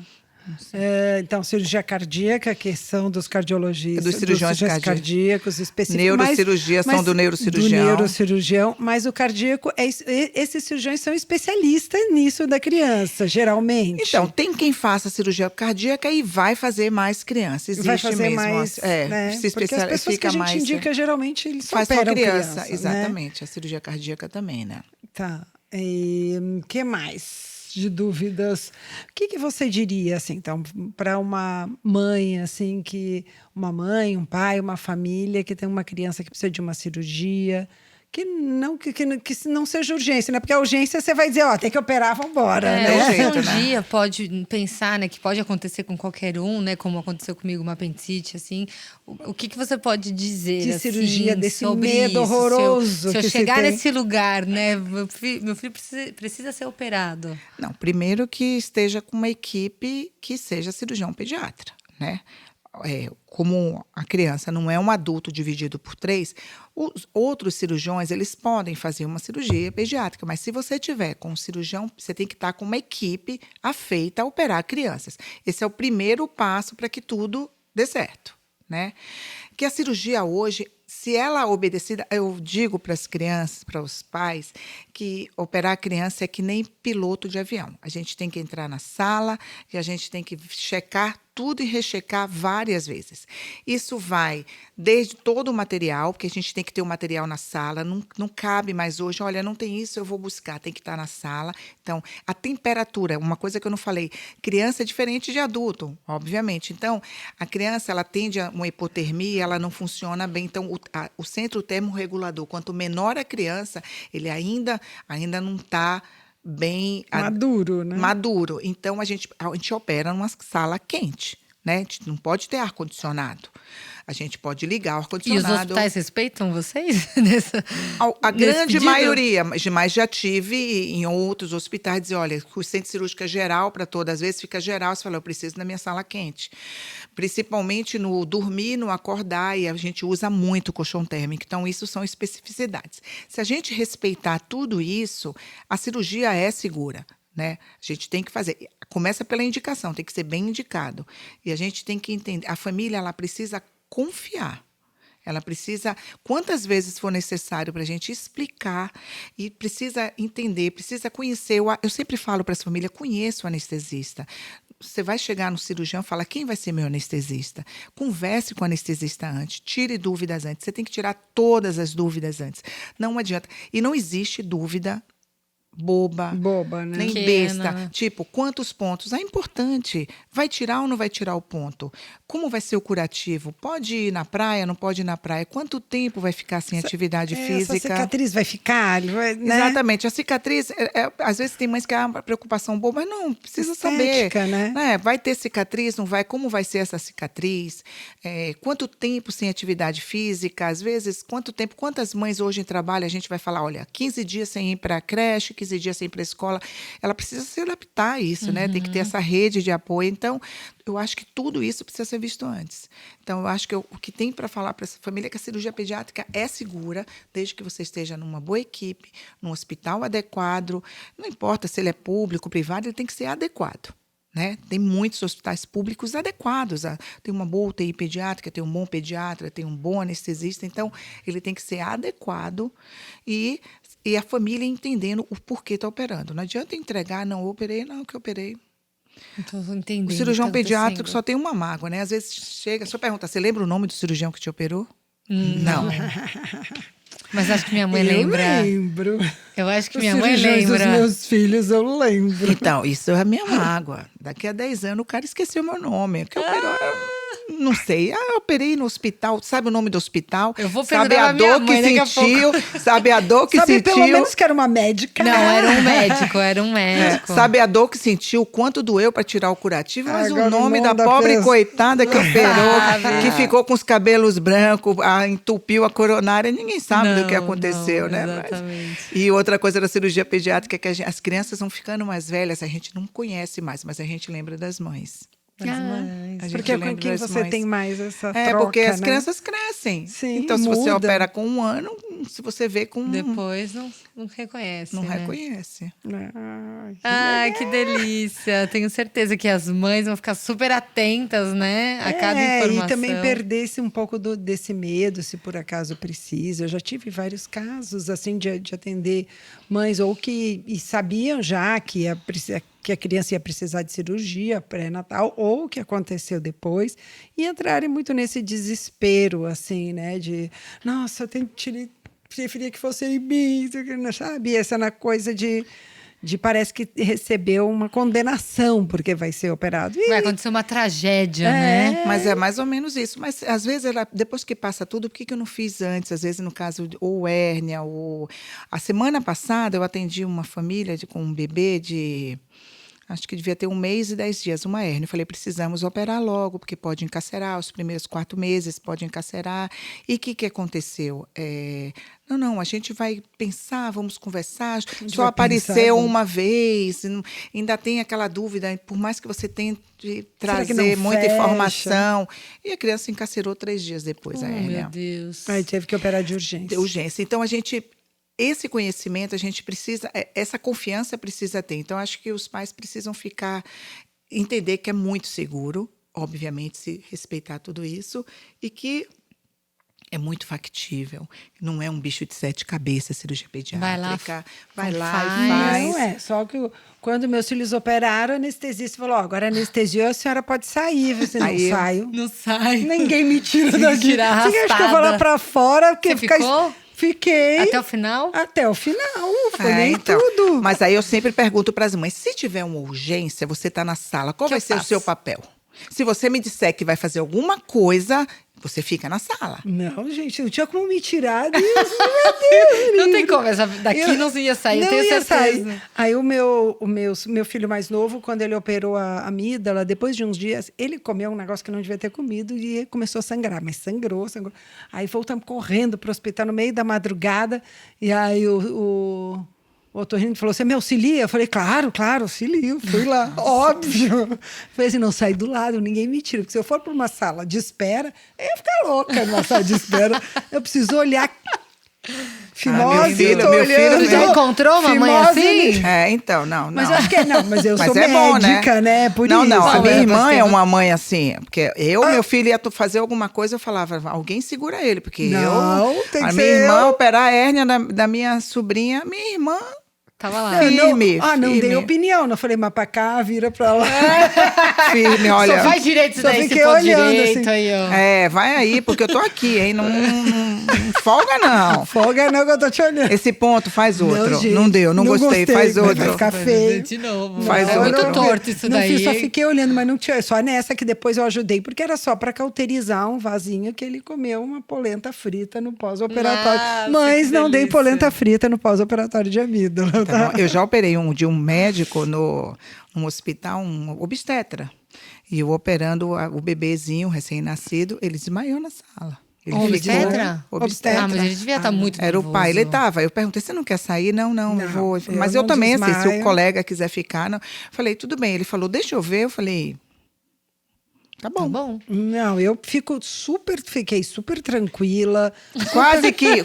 Então, cirurgia cardíaca, que são dos cardiologistas, Dos cirurgiões cardíacos específicos. Neurocirurgia são do neurocirurgião. Do neurocirurgião, mas o cardíaco, esses cirurgiões são especialistas nisso da criança, geralmente. Então, tem quem faça cirurgia cardíaca e vai fazer mais criança. Existe vai fazer mesmo. Mais, né? Se porque as pessoas que a gente indica, geralmente, eles faz operam só criança. Né? Exatamente, a cirurgia cardíaca também, né? Tá. E que mais? De dúvidas. O que você diria, assim, então, para uma mãe, assim, uma mãe, um pai, uma família que tem uma criança que precisa de uma cirurgia, que não seja urgência, né? Porque a urgência você vai dizer, tem que operar, vamos embora, né? Você dia pode pensar, né, que pode acontecer com qualquer um, né, como aconteceu comigo, uma apendicite, assim. O que você pode dizer, de assim, cirurgia, desse sobre medo isso? horroroso Se eu chegar nesse lugar, né, meu filho precisa ser operado. Não, primeiro que esteja com uma equipe que seja cirurgião pediatra, né? Como a criança não é um adulto dividido por 3, os outros cirurgiões, eles podem fazer uma cirurgia pediátrica, mas se você tiver com um cirurgião, você tem que estar com uma equipe afeita a operar crianças. Esse é o primeiro passo para que tudo dê certo, né? Que a cirurgia hoje, se ela obedecida, eu digo para as crianças, para os pais, que operar a criança é que nem piloto de avião. A gente tem que entrar na sala e a gente tem que checar tudo e rechecar várias vezes. Isso vai desde todo o material, porque a gente tem que ter o material na sala, não cabe mais hoje, olha, não tem isso, eu vou buscar, tem que estar na sala. Então, a temperatura, uma coisa que eu não falei, criança é diferente de adulto, obviamente. Então, a criança, ela tende a uma hipotermia, ela não funciona bem. Então, o centro termorregulador, quanto menor a criança, ele ainda não está bem maduro, né? Maduro. Então, a gente opera numa sala quente, né? A gente não pode ter ar-condicionado. A gente pode ligar o ar-condicionado. E os hospitais respeitam vocês? A grande maioria, mas já tive em outros hospitais dizer, olha, o centro cirúrgico é geral para todas, às vezes fica geral, você fala, eu preciso da minha sala quente. Principalmente no dormir, no acordar, e a gente usa muito colchão térmico. Então, isso são especificidades. Se a gente respeitar tudo isso, a cirurgia é segura. Né? A gente tem que fazer. Começa pela indicação, tem que ser bem indicado. E a gente tem que entender. A família, ela precisa confiar. Ela precisa, quantas vezes for necessário para a gente explicar, e precisa entender, precisa conhecer. Eu sempre falo para essa família, conheça o anestesista. Você vai chegar no cirurgião e fala, quem vai ser meu anestesista? Converse com o anestesista antes, tire dúvidas antes. Você tem que tirar todas as dúvidas antes. Não adianta. E não existe dúvida boba, né? Nem besta. Tipo, quantos pontos? É importante. Vai tirar ou não vai tirar o ponto? Como vai ser o curativo? Pode ir na praia, não pode ir na praia? Quanto tempo vai ficar sem atividade física? Essa cicatriz vai ficar, né? Exatamente. A cicatriz, às vezes tem mães que há uma preocupação boba, mas não, precisa estética, saber. Né? Vai ter cicatriz, não vai? Como vai ser essa cicatriz? Quanto tempo sem atividade física? Às vezes, quantas mães hoje em trabalho a gente vai falar, olha, 15 dias sem ir para a creche, 15 dias sem ir para a escola, ela precisa se adaptar a isso, né? Tem que ter essa rede de apoio. Então, eu acho que tudo isso precisa ser visto antes. Então, eu acho que o que tem para falar para essa família é que a cirurgia pediátrica é segura, desde que você esteja numa boa equipe, num hospital adequado. Não importa se ele é público, privado, ele tem que ser adequado. Né? Tem muitos hospitais públicos adequados. Tem uma boa UTI pediátrica, tem um bom pediatra, tem um bom anestesista. Então, ele tem que ser adequado e a família entendendo o porquê está operando. Não adianta entregar, não, eu operei, não, que eu operei. Então, entendendo. O cirurgião pediátrico só tem uma mágoa, né? Às vezes chega, só pergunta, você lembra o nome do cirurgião que te operou? Não. Mas acho que minha mãe lembra. Eu lembro. Eu acho que minha mãe lembra. Dos meus filhos, eu lembro. Então, isso é a minha mágoa. Daqui a 10 anos, o cara esqueceu meu nome. Que operou. Não sei. Eu operei no hospital. Sabe o nome do hospital? Eu vou sabe perguntar a pra minha dor mãe que daqui a sentiu? Sabe a dor que Sabe sentiu? pelo menos que era uma médica. Não, era um médico, era um médico. Sabe a dor que sentiu, quanto doeu para tirar o curativo, mas Agora o nome da da pobre pessoa. coitada que operou, sabe. que ficou com os cabelos brancos, entupiu a coronária, ninguém sabe do que Não, aconteceu, não, né? exatamente. E outra coisa da cirurgia pediátrica é que as crianças vão ficando mais velhas, a gente não conhece mais, mas a gente lembra das mães. Das mães. A gente Porque com lembra quem das você mães. tem mais essa troca, É, porque as né? crianças crescem. Sim, então, se você muda. opera com 1 ano, se você vê com... Depois não reconhece, não né? reconhece. Ai, que delícia. Tenho certeza que as mães vão ficar super atentas, né? A cada informação. E também perder-se um pouco desse medo, se por acaso precisa. Eu já tive vários casos, assim, de atender mães ou que sabiam já que a criança ia precisar de cirurgia pré-natal ou o que aconteceu depois e entrarem muito nesse desespero, assim, né? De, nossa, eu preferia que fosse em mim, sabe? Essa na coisa de parece que recebeu uma condenação porque vai ser operado. Vai acontecer uma tragédia, né? Mas é mais ou menos isso. Mas, às vezes, depois que passa tudo, por que eu não fiz antes? Às vezes, no caso, ou hérnia, ou... A semana passada, eu atendi uma família com um bebê de... Acho que devia ter 1 mês e 10 dias, uma hérnia. Eu falei, precisamos operar logo, porque pode encarcerar, os primeiros 4 meses pode encarcerar. E o que aconteceu? Não, a gente vai pensar, vamos conversar. Só apareceu uma vez, ainda tem aquela dúvida, por mais que você tente trazer muita informação. E a criança encarcerou 3 dias depois, a hérnia. Meu Deus. Aí teve que operar de urgência. De urgência. Então, esse conhecimento a gente precisa, essa confiança precisa ter. Então, acho que os pais precisam entender que é muito seguro, obviamente, se respeitar tudo isso, e que é muito factível. Não é um bicho de 7 cabeças, cirurgia pediátrica. Vai lá e faz. Não é, só que quando meus filhos operaram, o anestesista falou, agora anestesiou, a senhora pode sair. Você não saio. Não sai. Ninguém me tira Tem que daqui. tirar Você acha que eu vou arrastada. lá pra fora? Porque Você ficou? Fiquei. Até o final? Até o final. Foi nem Então, tudo. mas aí eu sempre pergunto para as mães, se tiver uma urgência, você está na sala, qual vai ser o seu papel? Se você me disser que vai fazer alguma coisa, você fica na sala. Não, gente, não tinha como me tirar disso. Meu Deus, Não tem como, daqui não ia sair, eu tenho certeza. Sair. Aí o meu filho mais novo, quando ele operou a amígdala, depois de uns dias, ele comeu um negócio que não devia ter comido e começou a sangrar, mas sangrou. Aí voltamos correndo para o hospital no meio da madrugada, e aí o otorrino falou, você me auxilia? Eu falei, claro, auxilio. Fui lá, óbvio. Falei assim, não, sai do lado, ninguém me tira. Porque se eu for para uma sala de espera, eu ia ficar louca numa sala de espera. Eu preciso olhar... Fimose, meu filho já encontrou uma mãe assim? Então, não. Mas eu acho que não, mas eu sou é médica, bom, né? Por não, isso. não, a minha mas irmã tem é uma mãe assim, porque meu filho ia fazer alguma coisa, eu falava, alguém segura ele, porque Não, tem que a ser minha irmã eu. operar a hérnia da minha sobrinha, minha irmã Tava lá. firme, Não firme. dei opinião. Não falei, mas pra cá, vira pra lá. firme, olha. Só faz direito isso Só daí, fiquei se for olhando, direito assim. aí, ó. Vai aí, porque eu tô aqui, hein? Não folga, não. Folga não, que eu tô te olhando. Esse ponto faz outro. gente, Não deu, não gostei, faz mas outro. Vai ficar feio. De novo. Faz é outro. muito torto isso não daí. Fiz, só hein? fiquei olhando, mas não tinha. Só nessa que depois eu ajudei, porque era só para cauterizar um vasinho que ele comeu uma polenta frita no pós-operatório. Nossa, Mas que não dei delícia. polenta frita no pós-operatório de amígdala. Tá? Eu já operei de um médico num hospital, um obstetra. E eu operando o bebezinho recém-nascido, ele desmaiou na sala. Ele Obstetra? Obstetra. Ah, mas ele devia estar muito Era o nervoso. pai, ele estava. Eu perguntei, você não quer sair? Não, eu vou. Mas eu não também, assim, se desmaio. o colega quiser ficar. Não. Falei, tudo bem. Ele falou, deixa eu ver. Eu falei, tá bom. Tá bom. Não, eu fiquei super tranquila. Quase que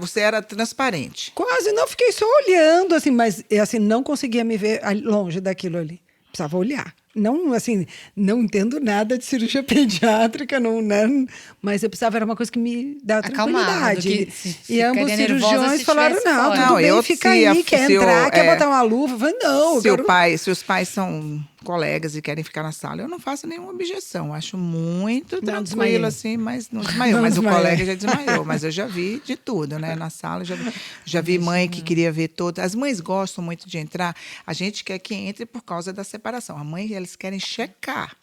você era transparente. Quase não, fiquei só olhando, assim, mas assim, não conseguia me ver longe daquilo ali. Precisava olhar. Não, assim, não entendo nada de cirurgia pediátrica, não, né? Mas eu precisava, era uma coisa que me dava Acalmado, tranquilidade. que se E ambos ficaria nervosa cirurgiões se falaram, tivesse não, fora. tudo Não, bem, eu fica se aí, a- quer se eu- entrar, quer botar uma luva? Eu falei, não, eu quero... Se os pais são colegas e querem ficar na sala, eu não faço nenhuma objeção. Acho muito desmaiei. tranquilo, assim, mas não desmaiou. Não Mas desmaiei. o colega já desmaiou. Mas eu já vi de tudo, né? Na sala, já vi mãe que queria ver todas. As mães gostam muito de entrar. A gente quer que entre por causa da separação. A mãe, elas querem checar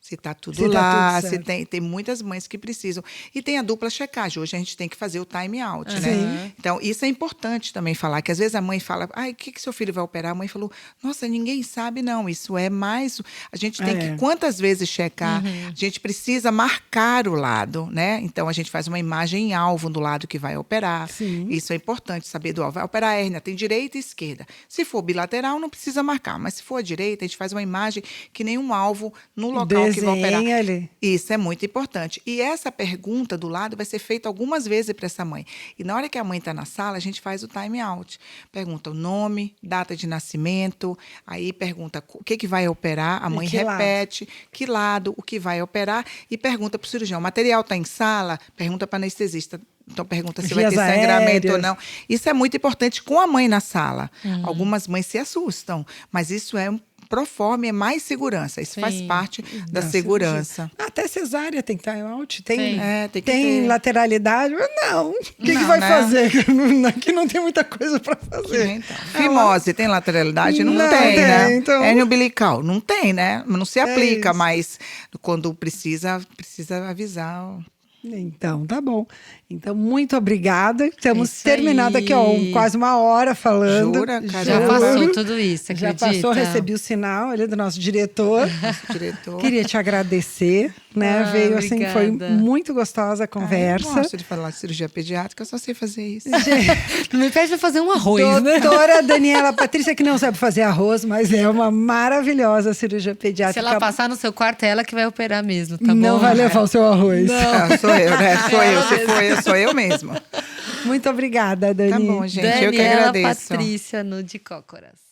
Se tá tudo Se tá lá, tudo se certo. tem muitas mães que precisam. E tem a dupla checagem. Hoje a gente tem que fazer o time out, né? Sim. Então, isso é importante também falar, que às vezes a mãe fala, ai, o que seu filho vai operar? A mãe falou, nossa, ninguém sabe, não. Isso é mais. A gente tem que quantas vezes checar? A gente precisa marcar o lado, né? Então, a gente faz uma imagem em alvo do lado que vai operar. Sim. Isso é importante saber vai operar a hérnia, tem direita e esquerda. Se for bilateral, não precisa marcar. Mas se for a direita, a gente faz uma imagem que nem um alvo no local que vai operar. Ali. Isso é muito importante. E essa pergunta do lado vai ser feita algumas vezes para essa mãe. E na hora que a mãe está na sala, a gente faz o time out. Pergunta o nome, data de nascimento, aí pergunta o que vai operar, a mãe repete que lado, o que vai operar, e pergunta para o cirurgião. O material está em sala? Pergunta para o anestesista. Então, pergunta se vai ter sangramento ou não. Isso é muito importante com a mãe na sala. Algumas mães se assustam, mas isso é proforme, é mais segurança. Isso faz parte da segurança. Até cesárea tem time out? Tem, tem que tem ter. lateralidade? Não. O que vai fazer? Aqui não tem muita coisa para fazer. Então, fimose tem lateralidade? Não tem, né? Então... Hérnia umbilical? Não tem, né? Não se aplica, mas quando precisa avisar. Então, tá bom. Então, muito obrigada. Estamos terminando aqui, ó, quase uma hora falando. Jura, cara? Já passou tudo isso, acredita? Já passou, recebi o sinal ali do nosso diretor. Queria te agradecer, né? Veio assim, foi muito gostosa a conversa. Eu gosto de falar de cirurgia pediátrica, eu só sei fazer isso. Não me pede pra fazer um arroz, Doutora Daniela Patrícia, que não sabe fazer arroz, mas é uma maravilhosa cirurgia pediátrica. Se ela passar no seu quarto, é ela que vai operar mesmo, tá bom? Não vai levar o seu arroz. Não, sou eu, né? Sou eu mesmo. Muito obrigada, Dani. Tá bom, gente. Daniela Eu que agradeço. Patrícia no De Cócoras.